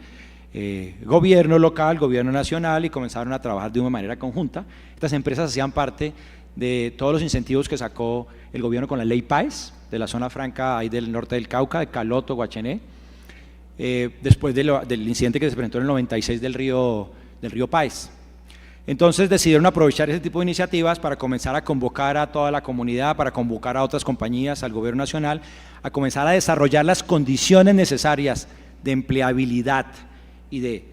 gobierno local, gobierno nacional y comenzaron a trabajar de una manera conjunta. Estas empresas hacían parte de todos los incentivos que sacó el gobierno con la ley PAES, de la zona franca ahí del norte del Cauca, de Caloto, Guachené, después del incidente que se presentó en el 96 del río PAES. Entonces decidieron aprovechar ese tipo de iniciativas para comenzar a convocar a toda la comunidad, para convocar a otras compañías, al gobierno nacional, a comenzar a desarrollar las condiciones necesarias de empleabilidad y de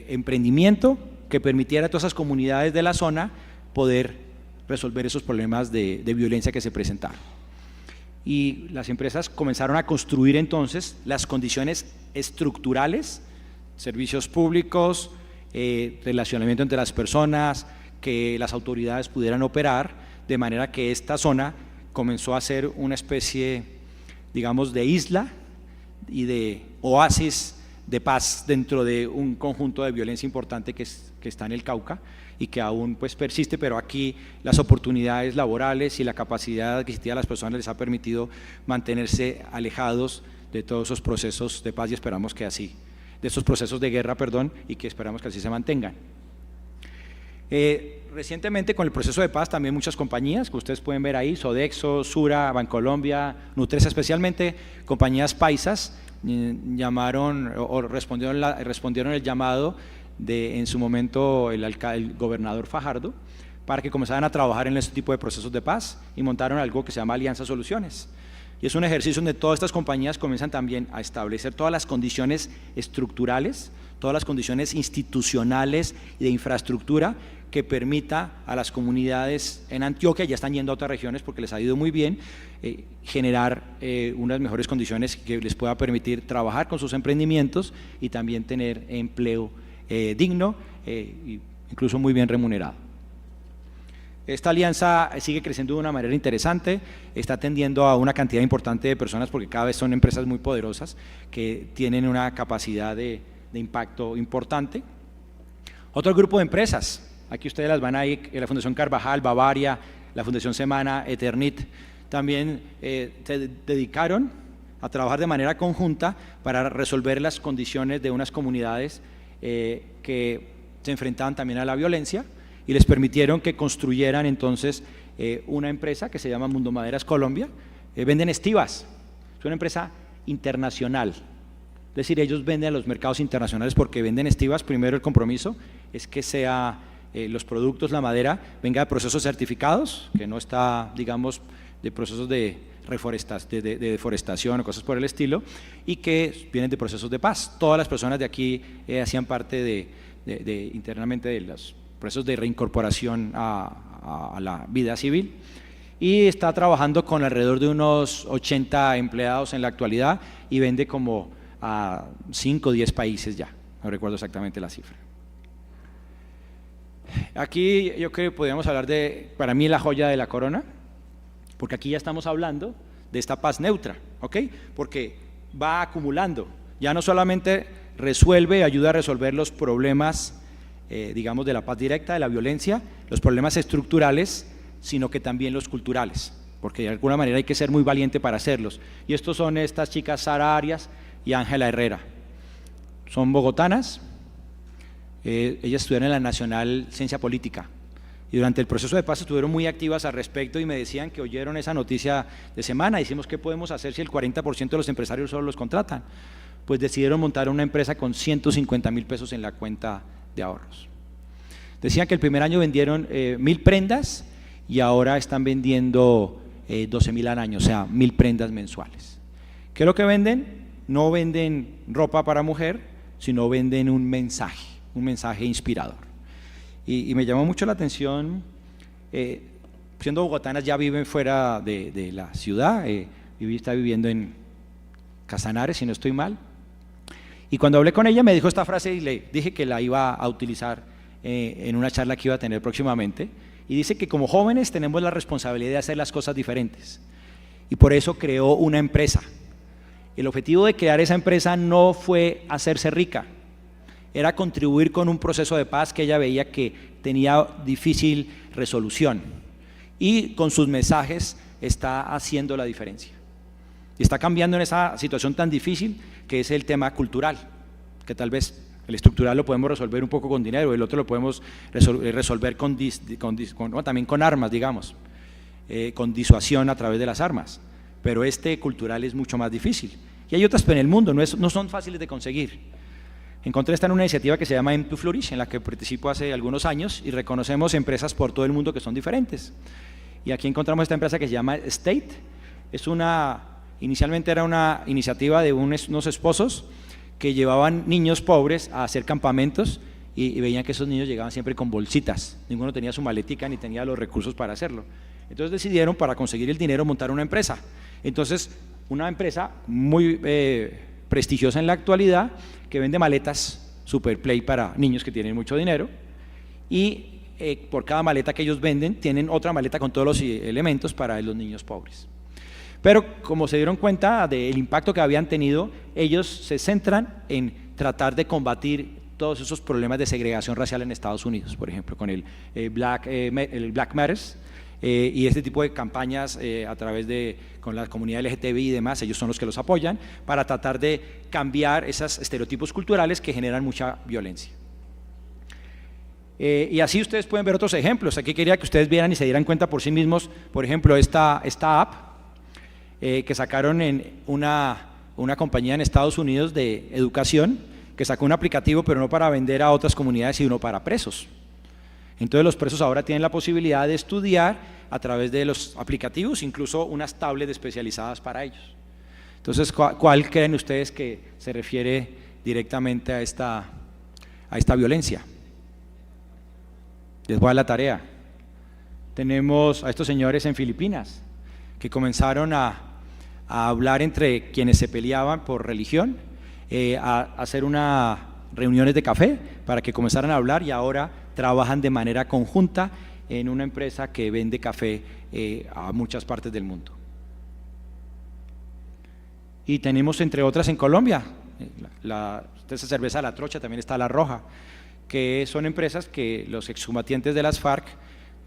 emprendimiento que permitiera a todas esas comunidades de la zona poder resolver esos problemas de violencia que se presentaron. Y las empresas comenzaron a construir entonces las condiciones estructurales, servicios públicos, relacionamiento entre las personas, que las autoridades pudieran operar, de manera que esta zona comenzó a ser una especie, digamos, de isla y de oasis de paz dentro de un conjunto de violencia importante que está en el Cauca y que aún pues persiste, pero aquí las oportunidades laborales y la capacidad adquisitiva de las personas les ha permitido mantenerse alejados de todos esos procesos de paz y esperamos que así, de esos procesos de guerra, perdón, y que esperamos que así se mantengan. Recientemente con el proceso de paz también muchas compañías que ustedes pueden ver ahí, Sodexo, Sura, Bancolombia, Nutresa, especialmente compañías paisas, llamaron o respondieron el llamado de en su momento el gobernador Fajardo para que comenzaran a trabajar en este tipo de procesos de paz y montaron algo que se llama Alianza Soluciones. Y es un ejercicio donde todas estas compañías comienzan también a establecer todas las condiciones estructurales, todas las condiciones institucionales y de infraestructura que permita a las comunidades en Antioquia, ya están yendo a otras regiones porque les ha ido muy bien, generar unas mejores condiciones que les pueda permitir trabajar con sus emprendimientos y también tener empleo digno e incluso muy bien remunerado. Esta alianza sigue creciendo de una manera interesante, está atendiendo a una cantidad importante de personas porque cada vez son empresas muy poderosas que tienen una capacidad de impacto importante. Otro grupo de empresas, aquí ustedes las van a ir, la Fundación Carvajal, Bavaria, la Fundación Semana, Eternit, también se dedicaron a trabajar de manera conjunta para resolver las condiciones de unas comunidades que se enfrentaban también a la violencia y les permitieron que construyeran entonces una empresa que se llama Mundo Maderas Colombia. Venden estivas, es una empresa internacional, es decir, ellos venden a los mercados internacionales porque venden estivas. Primero el compromiso es que sea los productos, la madera, venga de procesos certificados, que no está, digamos, de procesos de deforestación o cosas por el estilo, y que vienen de procesos de paz. Todas las personas de aquí hacían parte internamente de los procesos de reincorporación a la vida civil, y está trabajando con alrededor de unos 80 empleados en la actualidad y vende como a 5 o 10 países ya, no recuerdo exactamente la cifra. Aquí yo creo que podríamos hablar de, para mí, la joya de la corona, porque aquí ya estamos hablando de esta paz neutra, ¿ok? Porque va acumulando, ya no solamente resuelve, ayuda a resolver los problemas, digamos, de la paz directa, de la violencia, los problemas estructurales, sino que también los culturales, porque de alguna manera hay que ser muy valiente para hacerlos. Y estos son estas chicas, Sara Arias y Ángela Herrera, son bogotanas, ellas estudiaron en la Nacional Ciencia Política, y durante el proceso de paz estuvieron muy activas al respecto y me decían que oyeron esa noticia de semana. Hicimos, ¿qué podemos hacer si el 40% de los empresarios solo los contratan? Pues decidieron montar una empresa con 150.000 pesos en la cuenta de ahorros. Decían que el primer año vendieron 1.000 prendas y ahora están vendiendo 12.000 al año, o sea, 1.000 prendas mensuales. ¿Qué es lo que venden? No venden ropa para mujer, sino venden un mensaje inspirador. Y me llamó mucho la atención, siendo bogotanas ya viven fuera de la ciudad, está viviendo en Casanares, si no estoy mal, y cuando hablé con ella me dijo esta frase y le dije que la iba a utilizar en una charla que iba a tener próximamente, y dice que como jóvenes tenemos la responsabilidad de hacer las cosas diferentes, y por eso creó una empresa. El objetivo de crear esa empresa no fue hacerse rica, era contribuir con un proceso de paz que ella veía que tenía difícil resolución, y con sus mensajes está haciendo la diferencia. Y está cambiando en esa situación tan difícil que es el tema cultural, que tal vez el estructural lo podemos resolver un poco con dinero, el otro lo podemos resolver también con armas, digamos, con disuasión a través de las armas, pero este cultural es mucho más difícil. Y hay otras en el mundo, no son fáciles de conseguir. Encontré esta en una iniciativa que se llama Aim to Flourish, en la que participo hace algunos años, y reconocemos empresas por todo el mundo que son diferentes. Y aquí encontramos esta empresa que se llama State. Inicialmente era una iniciativa de unos esposos que llevaban niños pobres a hacer campamentos y veían que esos niños llegaban siempre con bolsitas. Ninguno tenía su maletica ni tenía los recursos para hacerlo. Entonces decidieron, para conseguir el dinero, montar una empresa. Entonces, una empresa muy prestigiosa en la actualidad que vende maletas Superplay para niños que tienen mucho dinero, y por cada maleta que ellos venden tienen otra maleta con todos los elementos para los niños pobres. Pero como se dieron cuenta del impacto que habían tenido, ellos se centran en tratar de combatir todos esos problemas de segregación racial en Estados Unidos, por ejemplo, con el Black Matters, y este tipo de campañas a través con la comunidad LGTBI y demás. Ellos son los que los apoyan para tratar de cambiar esos estereotipos culturales que generan mucha violencia. Y así ustedes pueden ver otros ejemplos. Aquí quería que ustedes vieran y se dieran cuenta por sí mismos, por ejemplo, esta app que sacaron en una compañía en Estados Unidos de educación, que sacó un aplicativo, pero no para vender a otras comunidades, sino para presos. Entonces los presos ahora tienen la posibilidad de estudiar a través de los aplicativos, incluso unas tablets especializadas para ellos. Entonces, ¿cuál creen ustedes que se refiere directamente a esta violencia? Les voy a la tarea. Tenemos a estos señores en Filipinas que comenzaron a hablar entre quienes se peleaban por religión, a hacer unas reuniones de café para que comenzaran a hablar, y ahora trabajan de manera conjunta en una empresa que vende café a muchas partes del mundo. Y tenemos entre otras en Colombia, esta cerveza La Trocha, también está La Roja, que son empresas que los excombatientes de las FARC,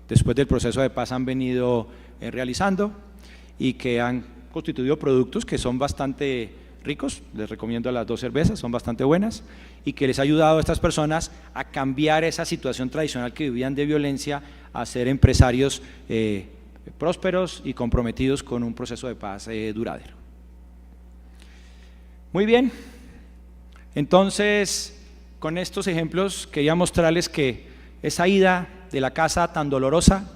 después del proceso de paz, han venido realizando, y que han constituido productos que son bastante ricos. Les recomiendo las dos cervezas, son bastante buenas, y que les ha ayudado a estas personas a cambiar esa situación tradicional que vivían de violencia a ser empresarios prósperos y comprometidos con un proceso de paz duradero. Muy bien, entonces con estos ejemplos quería mostrarles que esa ida de la casa tan dolorosa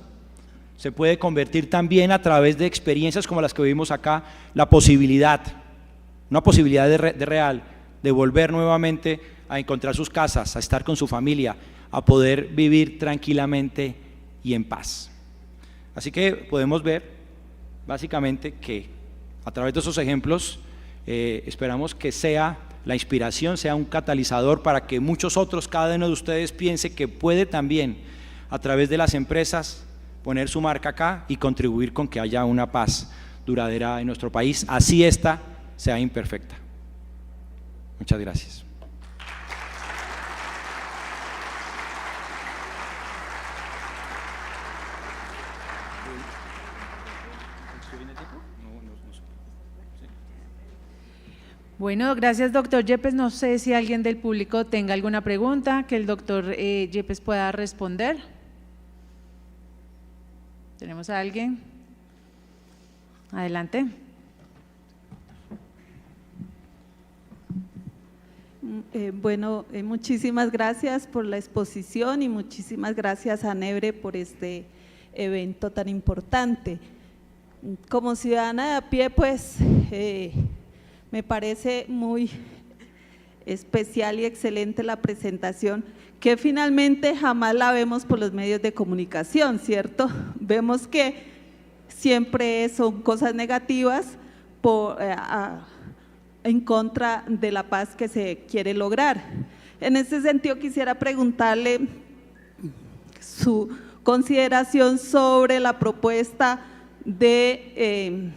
se puede convertir también, a través de experiencias como las que vivimos acá, una posibilidad de real, de volver nuevamente a encontrar sus casas, a estar con su familia, a poder vivir tranquilamente y en paz. Así que podemos ver básicamente que a través de esos ejemplos esperamos que sea la inspiración, sea un catalizador para que muchos otros, cada uno de ustedes, piense que puede también, a través de las empresas, poner su marca acá y contribuir con que haya una paz duradera en nuestro país, así esta sea imperfecta. Muchas gracias. Bueno, gracias, doctor Yepes. No sé si alguien del público tenga alguna pregunta que el doctor Yepes pueda responder. ¿Tenemos a alguien? Adelante. Muchísimas gracias por la exposición y muchísimas gracias a Nebre por este evento tan importante. Como ciudadana de a pie, pues me parece muy especial y excelente la presentación, que finalmente jamás la vemos por los medios de comunicación, ¿cierto? Vemos que siempre son cosas negativas en contra de la paz que se quiere lograr. En ese sentido quisiera preguntarle su consideración sobre la propuesta de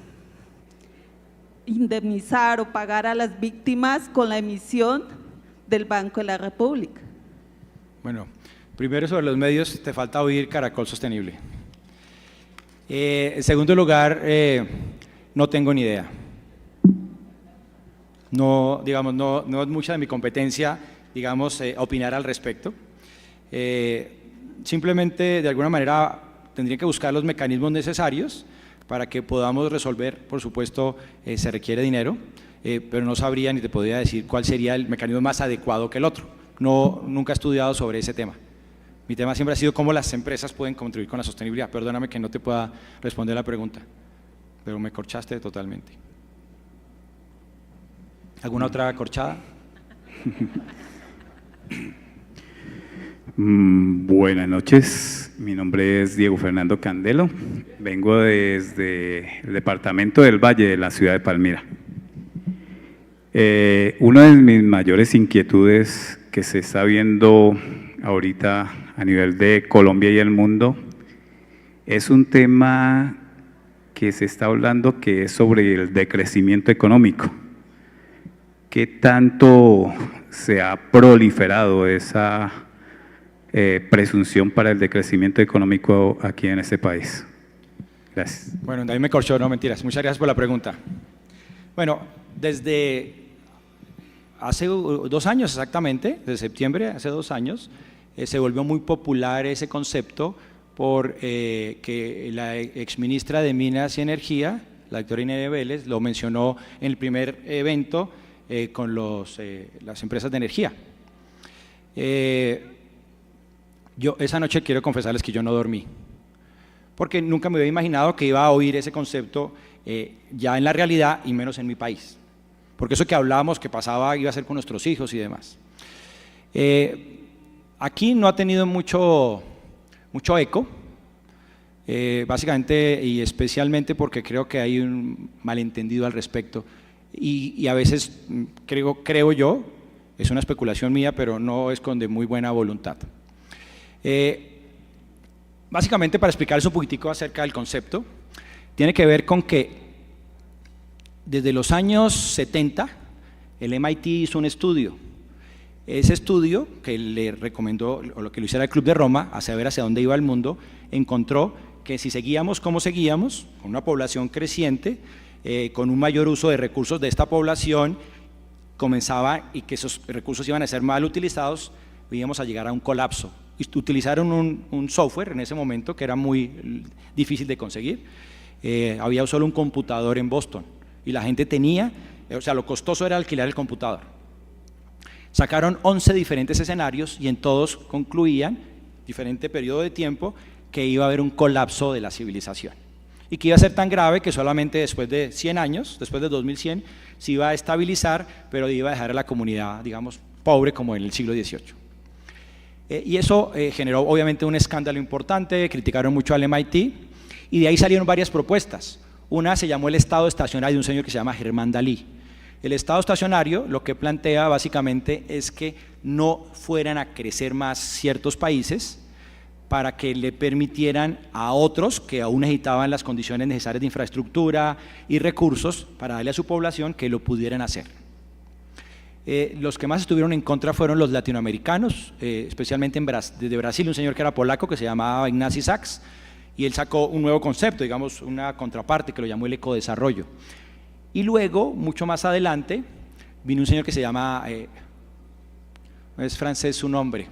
indemnizar o pagar a las víctimas con la emisión del Banco de la República. Bueno, primero sobre los medios, te falta oír Caracol Sostenible. En segundo lugar, no tengo ni idea. No, digamos, no es mucha de mi competencia, digamos, opinar al respecto. Simplemente, de alguna manera, tendría que buscar los mecanismos necesarios para que podamos resolver. Por supuesto, se requiere dinero, pero no sabría ni te podría decir cuál sería el mecanismo más adecuado que el otro. Nunca he estudiado sobre ese tema. Mi tema siempre ha sido cómo las empresas pueden contribuir con la sostenibilidad. Perdóname que no te pueda responder la pregunta, pero me corchaste totalmente. ¿Alguna otra corchada? Buenas noches, mi nombre es Diego Fernando Candelo, vengo desde el departamento del Valle de la ciudad de Palmira. Una de mis mayores inquietudes que se está viendo ahorita a nivel de Colombia y el mundo es un tema que se está hablando, que es sobre el decrecimiento económico. ¿Qué tanto se ha proliferado esa presunción para el decrecimiento económico aquí en este país? Gracias. Bueno, David me corchó, no mentiras. Muchas gracias por la pregunta. Bueno, desde hace 2 años exactamente, de septiembre, hace 2 años, se volvió muy popular ese concepto por que la exministra de Minas y Energía, la doctora Inés Vélez, lo mencionó en el primer evento con las empresas de energía. Yo esa noche quiero confesarles que yo no dormí, porque nunca me había imaginado que iba a oír ese concepto ya en la realidad y menos en mi país, porque eso que hablábamos que pasaba iba a ser con nuestros hijos y demás. Aquí no ha tenido mucho eco, básicamente y especialmente porque creo que hay un malentendido al respecto y a veces creo yo, es una especulación mía, pero no es con de muy buena voluntad. Básicamente, para explicarles un poquitico acerca del concepto, tiene que ver con que desde los años 70 el MIT hizo un estudio. Ese estudio que le recomendó, o lo que lo hiciera el Club de Roma, a saber hacia dónde iba el mundo, encontró que si seguíamos como seguíamos, con una población creciente, con un mayor uso de recursos de esta población, comenzaba y que esos recursos iban a ser mal utilizados, íbamos a llegar a un colapso. Utilizaron un software en ese momento que era muy difícil de conseguir. Había solo un computador en Boston y la gente tenía, o sea, lo costoso era alquilar el computador. Sacaron 11 diferentes escenarios y en todos concluían, diferente periodo de tiempo, que iba a haber un colapso de la civilización y que iba a ser tan grave que solamente después de 100 años, después de 2100, se iba a estabilizar, pero iba a dejar a la comunidad, digamos, pobre como en el siglo XVIII. Y eso generó obviamente un escándalo importante, criticaron mucho al MIT y de ahí salieron varias propuestas. Una se llamó el estado estacionario de un señor que se llama Germán Dalí. El estado estacionario lo que plantea básicamente es que no fueran a crecer más ciertos países para que le permitieran a otros que aún necesitaban las condiciones necesarias de infraestructura y recursos para darle a su población que lo pudieran hacer. Los que más estuvieron en contra fueron los latinoamericanos, especialmente desde Brasil, un señor que era polaco que se llamaba Ignacy Sachs, y él sacó un nuevo concepto, digamos una contraparte que lo llamó el ecodesarrollo. Y luego, mucho más adelante, vino un señor que se llama, es francés su nombre,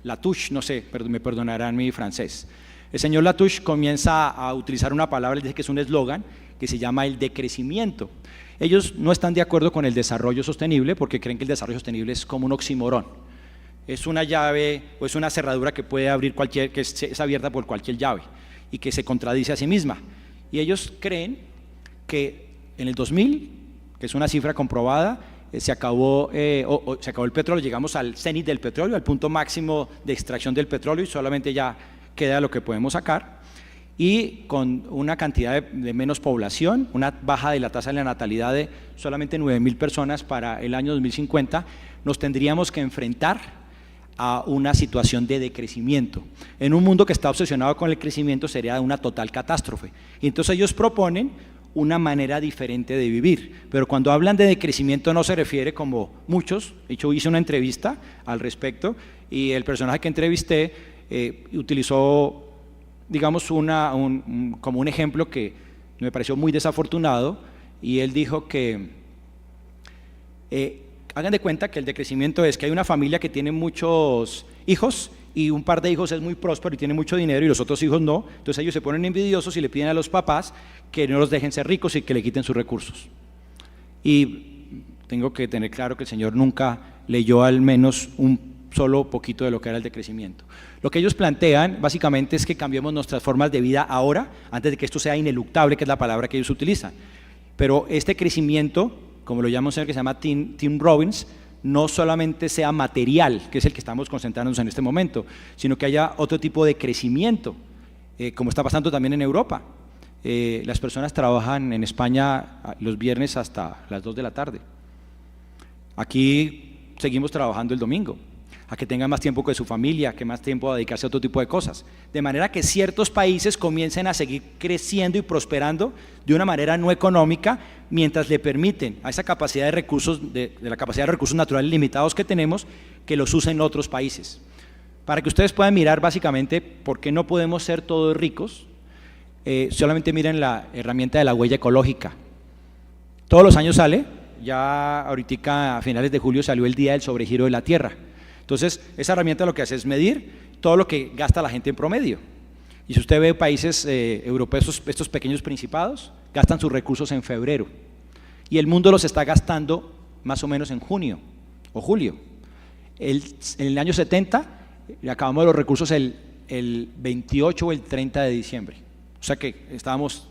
Latouche, no sé, me perdonarán mi francés. El señor Latouche comienza a utilizar una palabra, él dice que es un eslogan, que se llama el decrecimiento. Ellos no están de acuerdo con el desarrollo sostenible porque creen que el desarrollo sostenible es como un oxímoron. Es una llave o es una cerradura que puede abrir que es abierta por cualquier llave y que se contradice a sí misma. Y ellos creen que en el 2000, que es una cifra comprobada, se acabó el petróleo, llegamos al cenit del petróleo, al punto máximo de extracción del petróleo y solamente ya queda lo que podemos sacar. Y con una cantidad de menos población, una baja de la tasa de la natalidad de solamente 9.000 personas para el año 2050, nos tendríamos que enfrentar a una situación de decrecimiento. En un mundo que está obsesionado con el crecimiento sería una total catástrofe. Y entonces ellos proponen una manera diferente de vivir, pero cuando hablan de decrecimiento no se refiere como muchos. De hecho, hice una entrevista al respecto y el personaje que entrevisté utilizó, digamos, como un ejemplo que me pareció muy desafortunado, y él dijo que hagan de cuenta que el decrecimiento es que hay una familia que tiene muchos hijos y un par de hijos es muy próspero y tiene mucho dinero y los otros hijos no, entonces ellos se ponen envidiosos y le piden a los papás que no los dejen ser ricos y que le quiten sus recursos. Y tengo que tener claro que el Señor nunca leyó al menos un solo poquito de lo que era el decrecimiento. Lo que ellos plantean básicamente es que cambiemos nuestras formas de vida ahora, antes de que esto sea ineluctable, que es la palabra que ellos utilizan. Pero este crecimiento, como lo llama un señor que se llama Tim Robbins, no solamente sea material, que es el que estamos concentrándonos en este momento, sino que haya otro tipo de crecimiento, como está pasando también en Europa. Las personas trabajan en España los viernes hasta las 2 de la tarde. Aquí seguimos trabajando el domingo, a que tengan más tiempo con su familia, que más tiempo a dedicarse a otro tipo de cosas. De manera que ciertos países comiencen a seguir creciendo y prosperando de una manera no económica, mientras le permiten a esa capacidad de recursos, de la capacidad de recursos naturales limitados que tenemos, que los usen otros países. Para que ustedes puedan mirar básicamente por qué no podemos ser todos ricos, solamente miren la herramienta de la huella ecológica. Todos los años sale, ya ahorita a finales de julio salió el día del sobregiro de la Tierra. Entonces, esa herramienta lo que hace es medir todo lo que gasta la gente en promedio. Y si usted ve países europeos, estos pequeños principados, gastan sus recursos en febrero. Y el mundo los está gastando más o menos en junio o julio. En el año 70, acabamos los recursos el 28 o el 30 de diciembre. O sea que estábamos,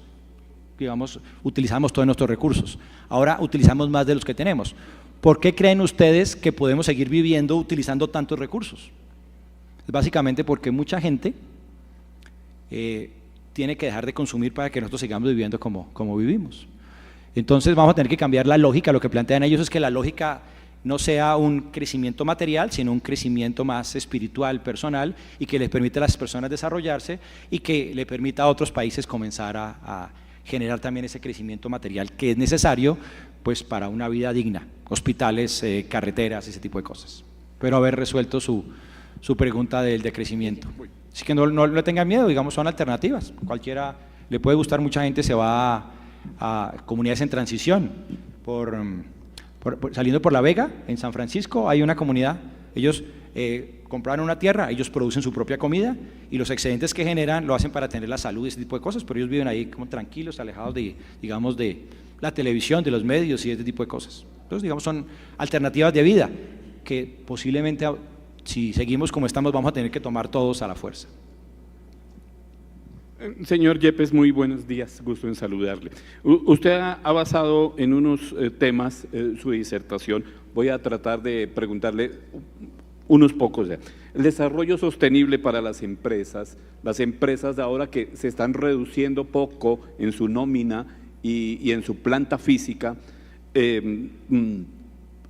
digamos, utilizamos todos nuestros recursos. Ahora utilizamos más de los que tenemos. ¿Por qué creen ustedes que podemos seguir viviendo utilizando tantos recursos? Es básicamente porque mucha gente tiene que dejar de consumir para que nosotros sigamos viviendo como vivimos. Entonces vamos a tener que cambiar la lógica. Lo que plantean ellos es que la lógica no sea un crecimiento material, sino un crecimiento más espiritual, personal, y que les permita a las personas desarrollarse y que le permita a otros países comenzar a generar también ese crecimiento material que es necesario pues para una vida digna, hospitales, carreteras, ese tipo de cosas. Espero haber resuelto su pregunta del decrecimiento. Así que no le tengan miedo, digamos, son alternativas. Cualquiera le puede gustar, mucha gente se va a comunidades en transición. Saliendo por La Vega, en San Francisco, hay una comunidad, ellos compraron una tierra, ellos producen su propia comida y los excedentes que generan lo hacen para tener la salud y ese tipo de cosas, pero ellos viven ahí como tranquilos, alejados de, digamos, de la televisión, de los medios y ese tipo de cosas. Entonces, digamos, son alternativas de vida que posiblemente, si seguimos como estamos, vamos a tener que tomar todos a la fuerza. Señor Yepes, muy buenos días, gusto en saludarle. Usted ha basado en unos temas su disertación, voy a tratar de preguntarle unos pocos. El desarrollo sostenible para las empresas de ahora que se están reduciendo poco en su nómina y en su planta física,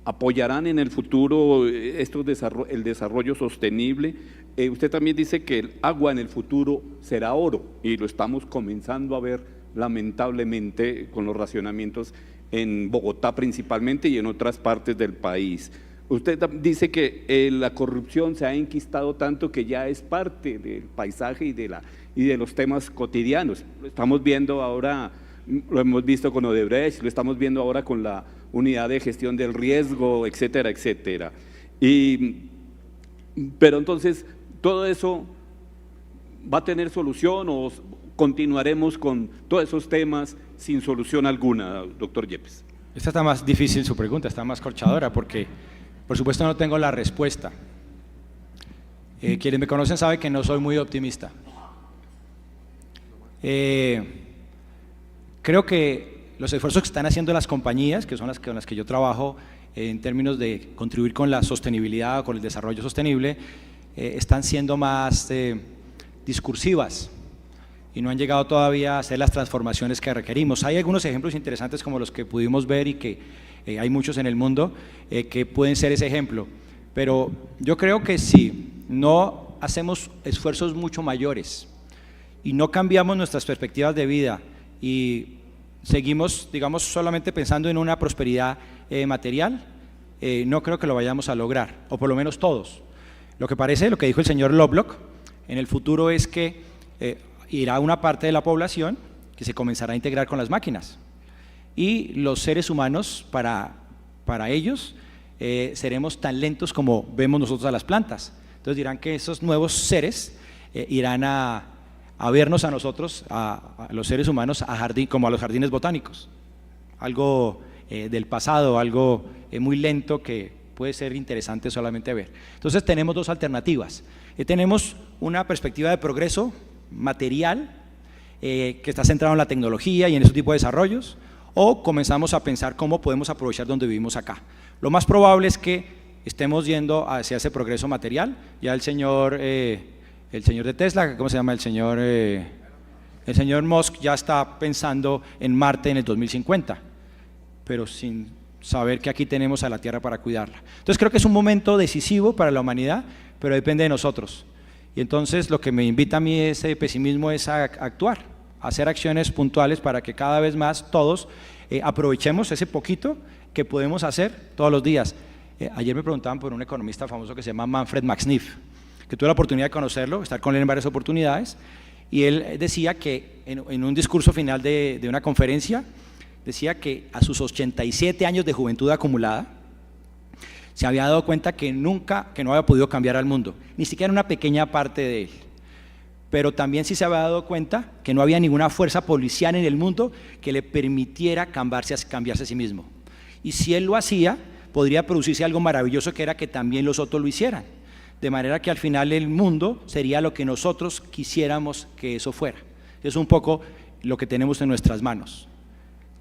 ¿apoyarán en el futuro el desarrollo sostenible? Usted también dice que el agua en el futuro será oro y lo estamos comenzando a ver lamentablemente con los racionamientos en Bogotá principalmente y en otras partes del país. Usted dice que la corrupción se ha enquistado tanto que ya es parte del paisaje y de los temas cotidianos. Lo estamos viendo ahora, lo hemos visto con Odebrecht, lo estamos viendo ahora con la unidad de gestión del riesgo, etcétera, etcétera. Pero entonces, ¿todo eso va a tener solución o continuaremos con todos esos temas sin solución alguna, doctor Yepes? Esta está más difícil su pregunta, está más corchadora porque, por supuesto, no tengo la respuesta. Quienes me conocen saben que no soy muy optimista. Creo que los esfuerzos que están haciendo las compañías, que son con las que yo trabajo, en términos de contribuir con la sostenibilidad, con el desarrollo sostenible, están siendo más discursivas y no han llegado todavía a hacer las transformaciones que requerimos. Hay algunos ejemplos interesantes como los que pudimos ver y que hay muchos en el mundo que pueden ser ese ejemplo, Pero yo creo que si no hacemos esfuerzos mucho mayores y no cambiamos nuestras perspectivas de vida y seguimos, digamos, solamente pensando en una prosperidad material, no creo que lo vayamos a lograr, o por lo menos todos. Lo que parece, lo que dijo el señor Lovelock, en el futuro es que irá una parte de la población que se comenzará a integrar con las máquinas. Y los seres humanos, para ellos, seremos tan lentos como vemos nosotros a las plantas. Entonces dirán que esos nuevos seres irán a vernos a nosotros, a los seres humanos, como a los jardines botánicos. Algo del pasado, algo muy lento que puede ser interesante solamente ver. Entonces tenemos dos alternativas. Tenemos una perspectiva de progreso material que está centrado en la tecnología y en ese tipo de desarrollos, o comenzamos a pensar cómo podemos aprovechar donde vivimos acá. Lo más probable es que estemos yendo hacia ese progreso material. Ya el señor de Tesla, ¿cómo se llama? El señor Musk ya está pensando en Marte en el 2050, pero sin saber que aquí tenemos a la Tierra para cuidarla. Entonces creo que es un momento decisivo para la humanidad, pero depende de nosotros. Y entonces lo que me invita a mí ese pesimismo es a actuar, a hacer acciones puntuales para que cada vez más todos aprovechemos ese poquito que podemos hacer todos los días. Ayer me preguntaban por un economista famoso que se llama Manfred Max Neef, que tuve la oportunidad de conocerlo, estar con él en varias oportunidades, y él decía que en un discurso final de una conferencia, decía que a sus 87 años de juventud acumulada, se había dado cuenta que no había podido cambiar al mundo, ni siquiera una pequeña parte de él. Pero también sí se había dado cuenta que no había ninguna fuerza policial en el mundo que le permitiera cambiarse a sí mismo. Y si él lo hacía, podría producirse algo maravilloso, que era que también los otros lo hicieran. De manera que al final el mundo sería lo que nosotros quisiéramos que eso fuera. Es un poco lo que tenemos en nuestras manos.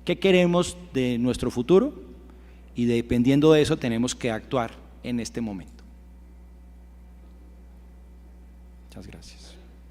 ¿Qué queremos de nuestro futuro? Y dependiendo de eso tenemos que actuar en este momento. Muchas gracias.